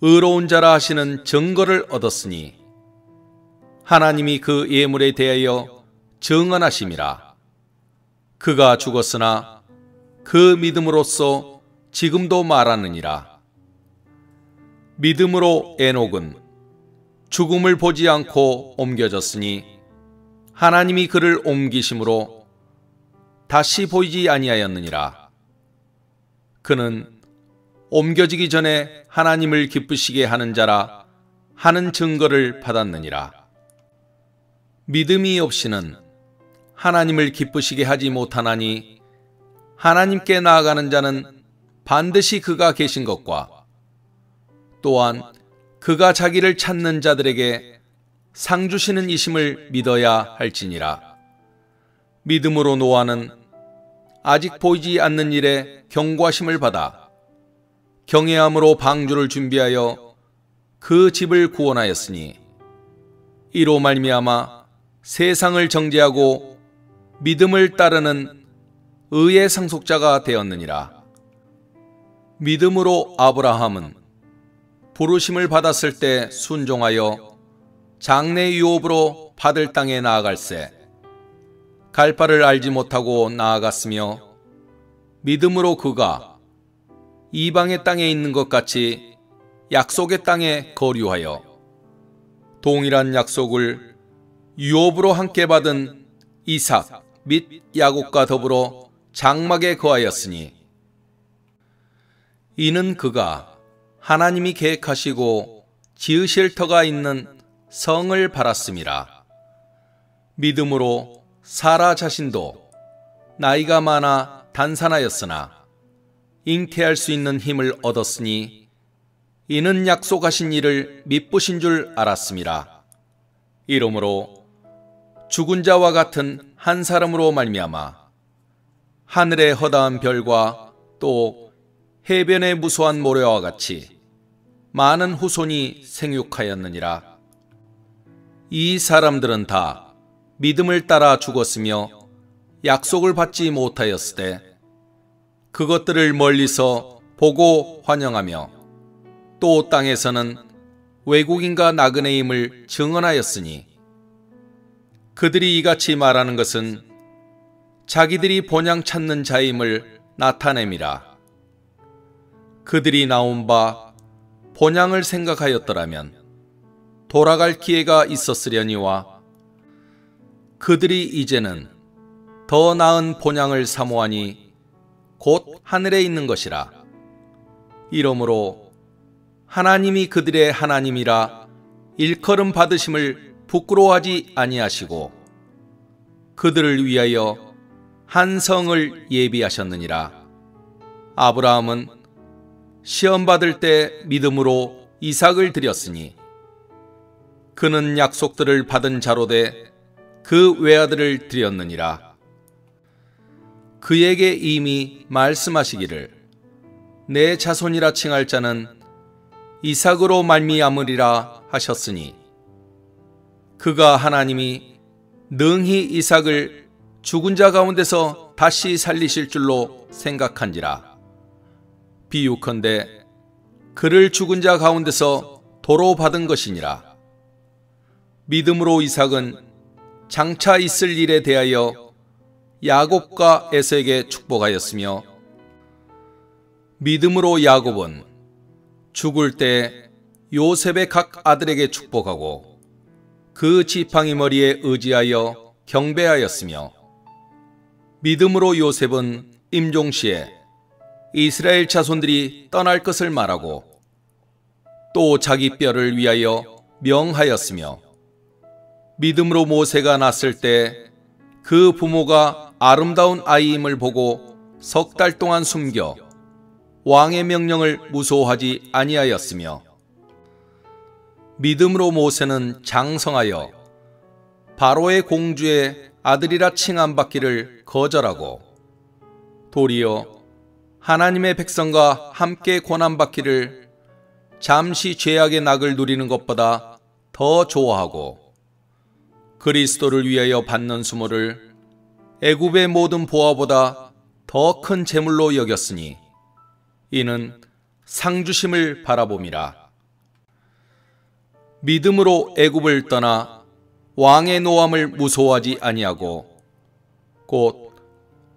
의로운 자라 하시는 증거를 얻었으니 하나님이 그 예물에 대하여 증언하심이라. 그가 죽었으나 그 믿음으로써 지금도 말하느니라. 믿음으로 에녹은 죽음을 보지 않고 옮겨졌으니 하나님이 그를 옮기심으로 다시 보이지 아니하였느니라. 그는 옮겨지기 전에 하나님을 기쁘시게 하는 자라 하는 증거를 받았느니라. 믿음이 없이는 하나님을 기쁘시게 하지 못하나니 하나님께 나아가는 자는 반드시 그가 계신 것과 또한 그가 자기를 찾는 자들에게 상 주시는 이심을 믿어야 할지니라. 믿음으로 노아는 아직 보이지 않는 일에 경고하심을 받아 경외함으로 방주를 준비하여 그 집을 구원하였으니 이로 말미암아 세상을 정죄하고 믿음을 따르는 의의 상속자가 되었느니라. 믿음으로 아브라함은 부르심을 받았을 때 순종하여 장래 유업으로 받을 땅에 나아갈새 갈 바를 알지 못하고 나아갔으며 믿음으로 그가 이방의 땅에 있는 것 같이 약속의 땅에 거류하여 동일한 약속을 유업으로 함께 받은 이삭 및 야곱과 더불어 장막에 거하였으니 이는 그가 하나님이 계획하시고 지으실 터가 있는 성을 바랐음이라. 믿음으로 사라 자신도 나이가 많아 단산하였으나 잉태할 수 있는 힘을 얻었으니 이는 약속하신 이를 미쁘신 줄 알았음이라. 이러므로 죽은 자와 같은 한 사람으로 말미암아 하늘의 허다한 별과 또 해변의 무수한 모래와 같이 많은 후손이 생육하였느니라. 이 사람들은 다 믿음을 따라 죽었으며 약속을 받지 못하였으되 그것들을 멀리서 보고 환영하며 또 땅에서는 외국인과 나그네임을 증언하였으니 그들이 이같이 말하는 것은 자기들이 본향 찾는 자임을 나타냄이라. 그들이 나온 바 본향을 생각하였더라면 돌아갈 기회가 있었으려니와 그들이 이제는 더 나은 본향을 사모하니 곧 하늘에 있는 것이라. 이러므로 하나님이 그들의 하나님이라 일컬음 받으심을 부끄러워하지 아니하시고 그들을 위하여 한 성을 예비하셨느니라. 아브라함은 시험 받을 때 믿음으로 이삭을 드렸으니 그는 약속들을 받은 자로 돼 그 외아들을 드렸느니라. 그에게 이미 말씀하시기를 내 자손이라 칭할 자는 이삭으로 말미암으리라 하셨으니 그가 하나님이 능히 이삭을 죽은 자 가운데서 다시 살리실 줄로 생각한지라. 비유컨대 그를 죽은 자 가운데서 도로 받은 것이니라. 믿음으로 이삭은 장차 있을 일에 대하여 야곱과 에서에게 축복하였으며 믿음으로 야곱은 죽을 때 요셉의 각 아들에게 축복하고 그 지팡이 머리에 의지하여 경배하였으며 믿음으로 요셉은 임종시에 이스라엘 자손들이 떠날 것을 말하고 또 자기 뼈를 위하여 명하였으며 믿음으로 모세가 낳았을 때 그 부모가 아름다운 아이임을 보고 석 달 동안 숨겨 왕의 명령을 무소하지 아니하였으며 믿음으로 모세는 장성하여 바로의 공주의 아들이라 칭함받기를 거절하고 도리어 하나님의 백성과 함께 고난받기를 잠시 죄악의 낙을 누리는 것보다 더 좋아하고 그리스도를 위하여 받는 수모를 애굽의 모든 보화보다 더 큰 재물로 여겼으니 이는 상주심을 바라봄이라. 믿음으로 애굽을 떠나 왕의 노함을 무서워하지 아니하고 곧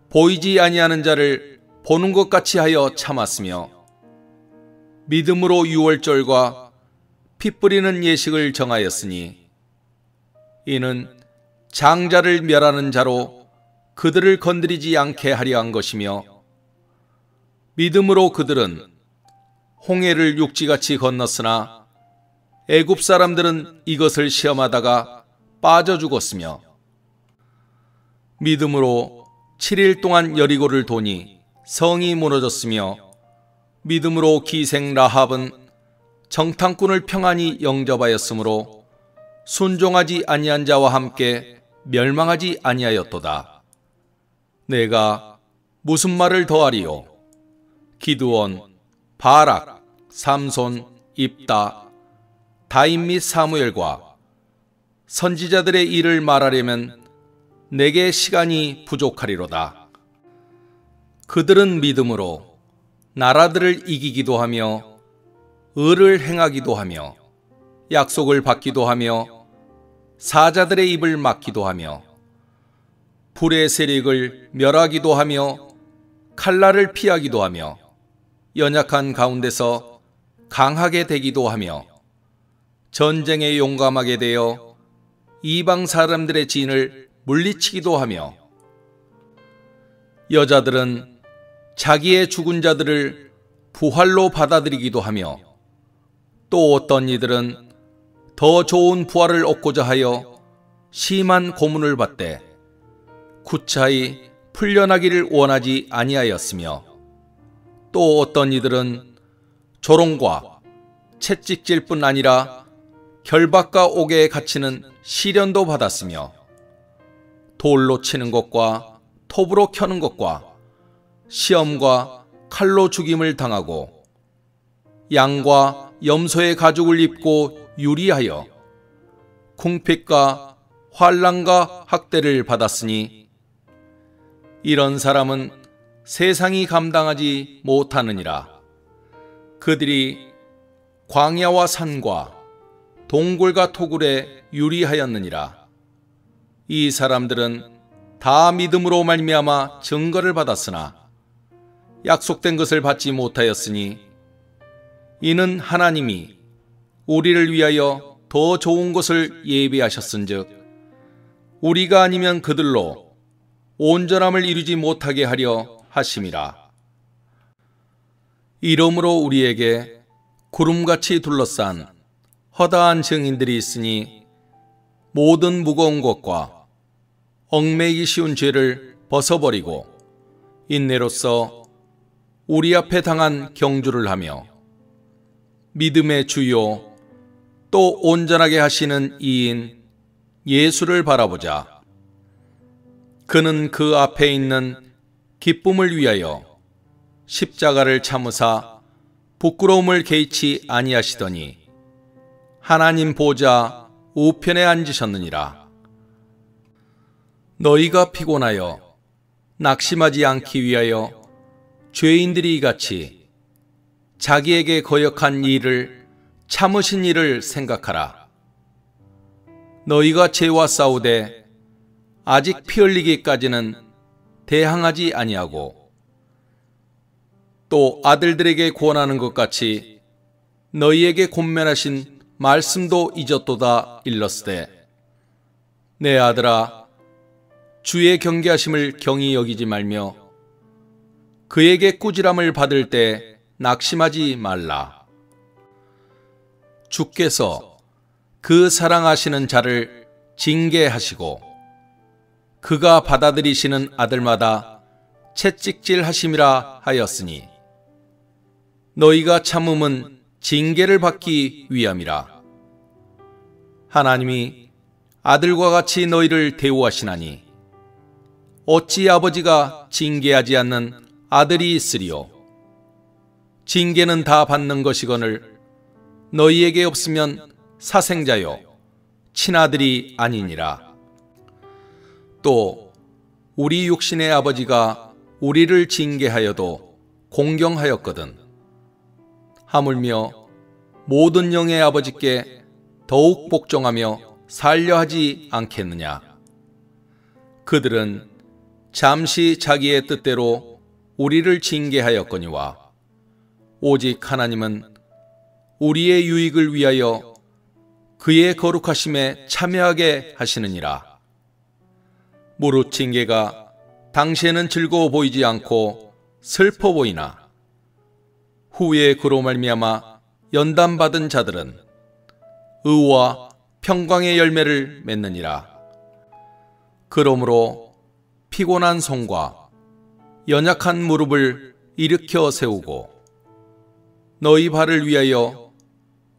보이지 아니하는 자를 보는 것 같이 하여 참았으며 믿음으로 유월절과 피 뿌리는 예식을 정하였으니 이는 장자를 멸하는 자로 그들을 건드리지 않게 하려 한 것이며 믿음으로 그들은 홍해를 육지같이 건넜으나 애굽 사람들은 이것을 시험하다가 빠져 죽었으며 믿음으로 7일 동안 여리고를 도니 성이 무너졌으며 믿음으로 기생 라합은 정탐꾼을 평안히 영접하였으므로 순종하지 아니한 자와 함께 멸망하지 아니하였도다. 내가 무슨 말을 더하리요? 기드온, 바락, 삼손, 입다, 다윗 및 사무엘과 선지자들의 일을 말하려면 내게 시간이 부족하리로다. 그들은 믿음으로 나라들을 이기기도 하며 의를 행하기도 하며 약속을 받기도 하며 사자들의 입을 막기도 하며 불의 세력을 멸하기도 하며 칼날을 피하기도 하며 연약한 가운데서 강하게 되기도 하며 전쟁에 용감하게 되어 이방 사람들의 진을 물리치기도 하며 여자들은 자기의 죽은 자들을 부활로 받아들이기도 하며 또 어떤 이들은 더 좋은 부활을 얻고자 하여 심한 고문을 받되 구차히 풀려나기를 원하지 아니하였으며 또 어떤 이들은 조롱과 채찍질 뿐 아니라 결박과 옥에 갇히는 시련도 받았으며 돌로 치는 것과 톱으로 켜는 것과 시험과 칼로 죽임을 당하고 양과 염소의 가죽을 입고 유리하여 궁핍과 환난과 학대를 받았으니 이런 사람은 세상이 감당하지 못하느니라. 그들이 광야와 산과 동굴과 토굴에 유리하였느니라. 이 사람들은 다 믿음으로 말미암아 증거를 받았으나 약속된 것을 받지 못하였으니 이는 하나님이 우리를 위하여 더 좋은 것을 예비하셨은즉 우리가 아니면 그들로 온전함을 이루지 못하게 하려 하심이라. 이러므로 우리에게 구름같이 둘러싼 허다한 증인들이 있으니 모든 무거운 것과 얽매이기 쉬운 죄를 벗어버리고 인내로써 우리 앞에 당한 경주를 하며 믿음의 주요 또 온전하게 하시는 이인 예수를 바라보자. 그는 그 앞에 있는 기쁨을 위하여 십자가를 참으사 부끄러움을 개의치 아니하시더니 하나님 보좌 우편에 앉으셨느니라. 너희가 피곤하여 낙심하지 않기 위하여 죄인들이 이같이 자기에게 거역한 일을 참으신 일을 생각하라. 너희가 죄와 싸우되 아직 피 흘리기까지는 대항하지 아니하고 또 아들들에게 권하는 것 같이 너희에게 권면하신 말씀도 잊었도다 일렀으되 내 아들아 주의 경계하심을 경히 여기지 말며 그에게 꾸지람을 받을 때 낙심하지 말라. 주께서 그 사랑하시는 자를 징계하시고 그가 받아들이시는 아들마다 채찍질 하심이라 하였으니 너희가 참음은 징계를 받기 위함이라. 하나님이 아들과 같이 너희를 대우하시나니 어찌 아버지가 징계하지 않는 아들이 있으리요. 징계는 다 받는 것이거늘 너희에게 없으면 사생자요 친아들이 아니니라. 또 우리 육신의 아버지가 우리를 징계하여도 공경하였거든. 하물며 모든 영의 아버지께 더욱 복종하며 살려 하지 않겠느냐. 그들은 잠시 자기의 뜻대로 우리를 징계하였거니와 오직 하나님은 우리의 유익을 위하여 그의 거룩하심에 참여하게 하시느니라. 무릇 징계가 당시에는 즐거워 보이지 않고 슬퍼 보이나 후에 그로 말미암아 연단받은 자들은 의와 평강의 열매를 맺느니라. 그러므로 피곤한 손과 연약한 무릎을 일으켜 세우고 너희 발을 위하여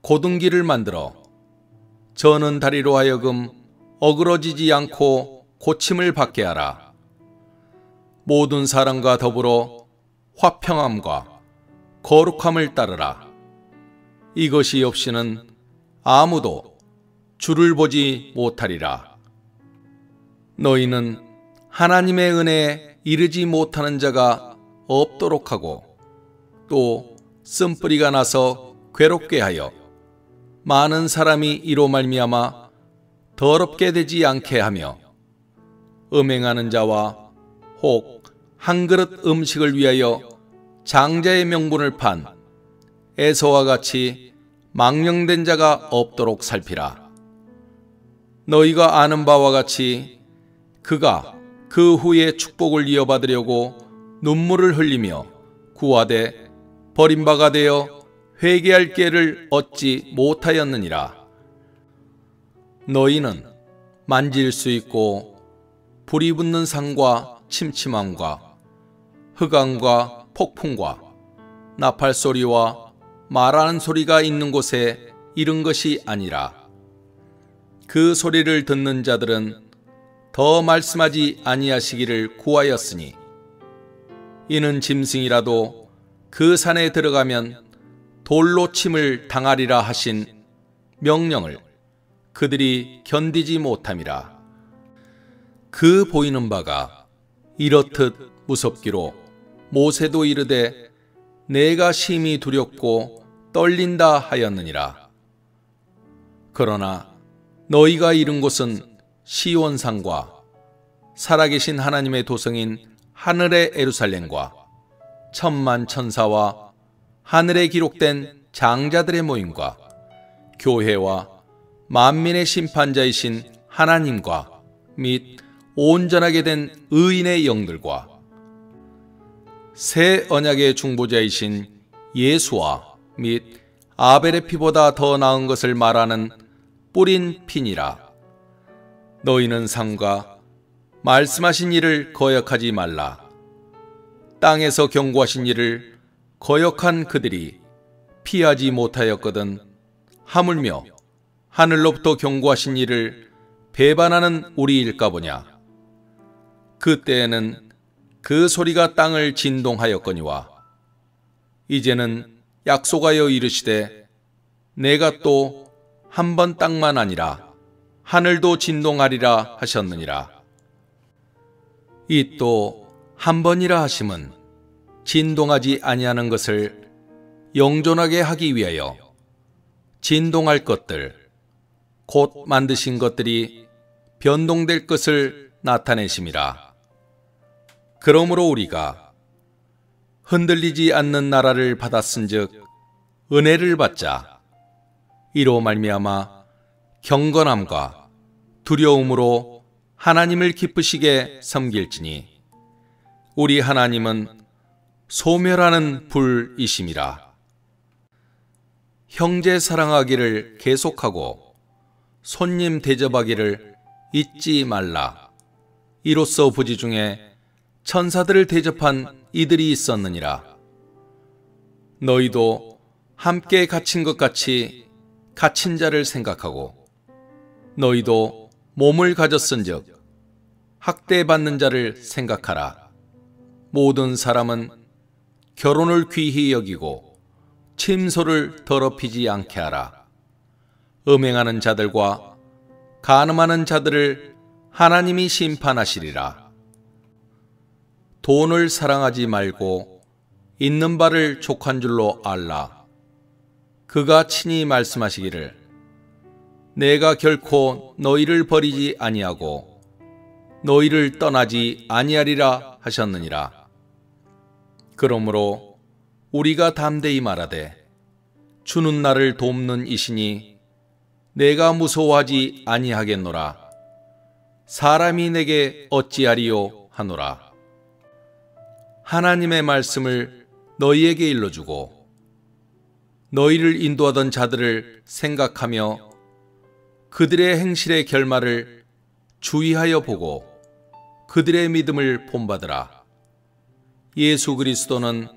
곧은 길을 만들어 저는 다리로 하여금 어그러지지 않고 고침을 받게 하라. 모든 사람과 더불어 화평함과 거룩함을 따르라. 이것이 없이는 아무도 주를 보지 못하리라. 너희는 하나님의 은혜에 이르지 못하는 자가 없도록 하고 또 쓴뿌리가 나서 괴롭게 하여 많은 사람이 이로 말미암아 더럽게 되지 않게 하며 음행하는 자와 혹 한 그릇 음식을 위하여 장자의 명분을 판 에서와 같이 망령된 자가 없도록 살피라. 너희가 아는 바와 같이 그가 그 후에 축복을 이어받으려고 눈물을 흘리며 구하되 버림바가 되어 회개할 기회를 얻지 못하였느니라. 너희는 만질 수 있고 불이 붙는 산과 침침함과 흑암과 폭풍과 나팔 소리와 말하는 소리가 있는 곳에 이른 것이 아니라 그 소리를 듣는 자들은 더 말씀하지 아니하시기를 구하였으니 이는 짐승이라도 그 산에 들어가면 돌로 침을 당하리라 하신 명령을 그들이 견디지 못함이라. 그 보이는 바가 이렇듯 무섭기로 모세도 이르되 내가 심히 두렵고 떨린다 하였느니라. 그러나 너희가 이른 곳은 시온산과 살아계신 하나님의 도성인 하늘의 예루살렘과 천만 천사와 하늘에 기록된 장자들의 모임과 교회와 만민의 심판자이신 하나님과 및 온전하게 된 의인의 영들과 새 언약의 중보자이신 예수와 및 아벨의 피보다 더 나은 것을 말하는 뿌린 피니라. 너희는 삼가 말씀하신 일을 거역하지 말라. 땅에서 경고하신 일을 거역한 그들이 피하지 못하였거든 하물며 하늘로부터 경고하신 일을 배반하는 우리일까 보냐. 그때에는 그 소리가 땅을 진동하였거니와 이제는 약속하여 이르시되 내가 또 한 번 땅만 아니라 하늘도 진동하리라 하셨느니라. 이 또 한 번이라 하심은 진동하지 아니하는 것을 영존하게 하기 위하여 진동할 것들 곧 만드신 것들이 변동될 것을 나타내심이라. 그러므로 우리가 흔들리지 않는 나라를 받았은즉 은혜를 받자. 이로 말미암아 경건함과 두려움으로 하나님을 기쁘시게 섬길지니 우리 하나님은 소멸하는 불이심이라. 형제 사랑하기를 계속하고 손님 대접하기를 잊지 말라. 이로써 부지 중에 천사들을 대접한 이들이 있었느니라. 너희도 함께 갇힌 것 같이 갇힌 자를 생각하고 너희도 몸을 가졌은즉 학대받는 자를 생각하라. 모든 사람은 결혼을 귀히 여기고 침소를 더럽히지 않게 하라. 음행하는 자들과 간음하는 자들을 하나님이 심판하시리라. 돈을 사랑하지 말고 있는 바를 족한 줄로 알라. 그가 친히 말씀하시기를 내가 결코 너희를 버리지 아니하고 너희를 떠나지 아니하리라 하셨느니라. 그러므로 우리가 담대히 말하되 주는 나를 돕는 이시니 내가 무서워하지 아니하겠노라. 사람이 내게 어찌하리요 하노라. 하나님의 말씀을 너희에게 일러주고 너희를 인도하던 자들을 생각하며 그들의 행실의 결말을 주의하여 보고 그들의 믿음을 본받으라. 예수 그리스도는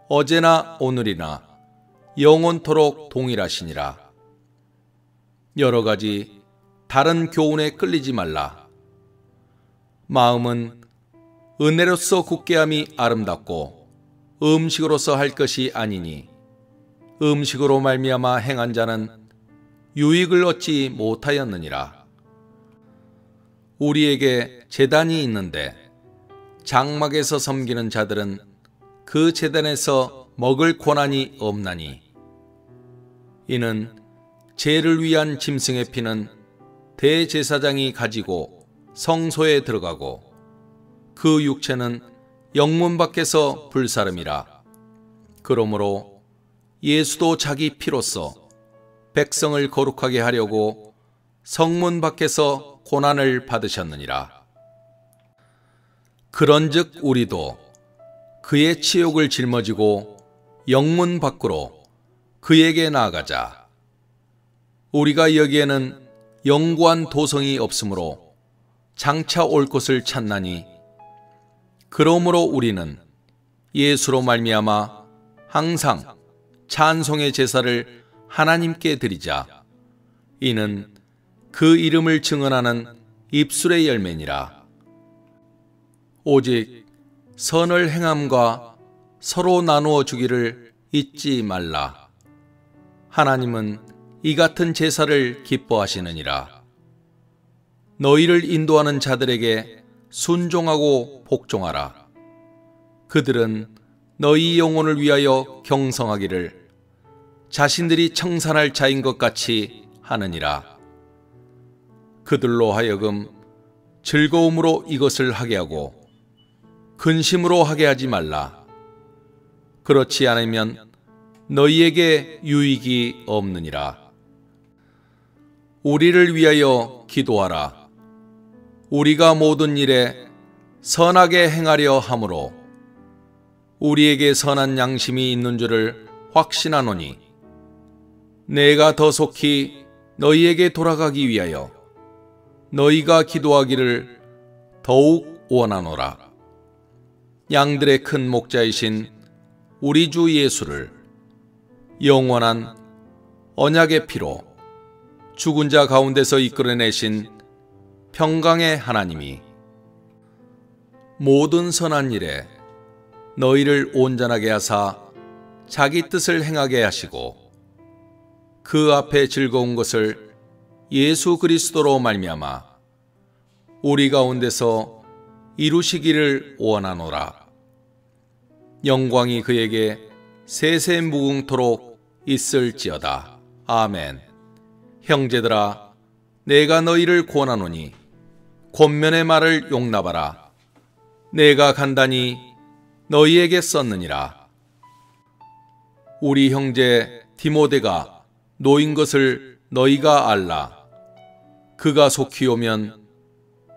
어제나 오늘이나 영원토록 동일하시니라. 여러 가지 다른 교훈에 끌리지 말라. 마음은 은혜로서 굳게함이 아름답고 음식으로서 할 것이 아니니 음식으로 말미암아 행한 자는 유익을 얻지 못하였느니라. 우리에게 제단이 있는데 장막에서 섬기는 자들은 그 제단에서 먹을 권한이 없나니 이는 죄를 위한 짐승의 피는 대제사장이 가지고 성소에 들어가고 그 육체는 영문 밖에서 불사름이라. 그러므로 예수도 자기 피로써 백성을 거룩하게 하려고 성문 밖에서 고난을 받으셨느니라. 그런즉 우리도 그의 치욕을 짊어지고 영문 밖으로 그에게 나아가자. 우리가 여기에는 영구한 도성이 없으므로 장차 올 곳을 찾나니 그러므로 우리는 예수로 말미암아 항상 찬송의 제사를 하나님께 드리자. 이는 그 이름을 증언하는 입술의 열매니라. 오직 선을 행함과 서로 나누어 주기를 잊지 말라. 하나님은 이 같은 제사를 기뻐하시느니라. 너희를 인도하는 자들에게 순종하고 복종하라. 그들은 너희 영혼을 위하여 경성하기를 자신들이 청산할 자인 것 같이 하느니라. 그들로 하여금 즐거움으로 이것을 하게 하고 근심으로 하게 하지 말라. 그렇지 않으면 너희에게 유익이 없느니라. 우리를 위하여 기도하라. 우리가 모든 일에 선하게 행하려 함으로 우리에게 선한 양심이 있는 줄을 확신하노니 내가 더 속히 너희에게 돌아가기 위하여 너희가 기도하기를 더욱 원하노라. 양들의 큰 목자이신 우리 주 예수를 영원한 언약의 피로 죽은 자 가운데서 이끌어내신 평강의 하나님이 모든 선한 일에 너희를 온전하게 하사 자기 뜻을 행하게 하시고 그 앞에 즐거운 것을 예수 그리스도로 말미암아 우리 가운데서 이루시기를 원하노라. 영광이 그에게 세세 무궁토록 있을지어다. 아멘. 형제들아, 내가 너희를 권하노니 권면의 말을 용납하라. 내가 간단히 너희에게 썼느니라. 우리 형제 디모데가 노인 것을 너희가 알라. 그가 속히 오면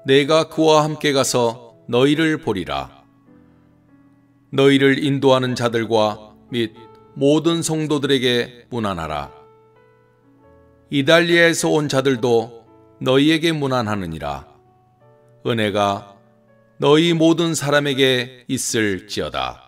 내가 그와 함께 가서 너희를 보리라. 너희를 인도하는 자들과 및 모든 성도들에게 문안하라. 이달리아에서 온 자들도 너희에게 문안하느니라. 은혜가 너희 모든 사람에게 있을지어다.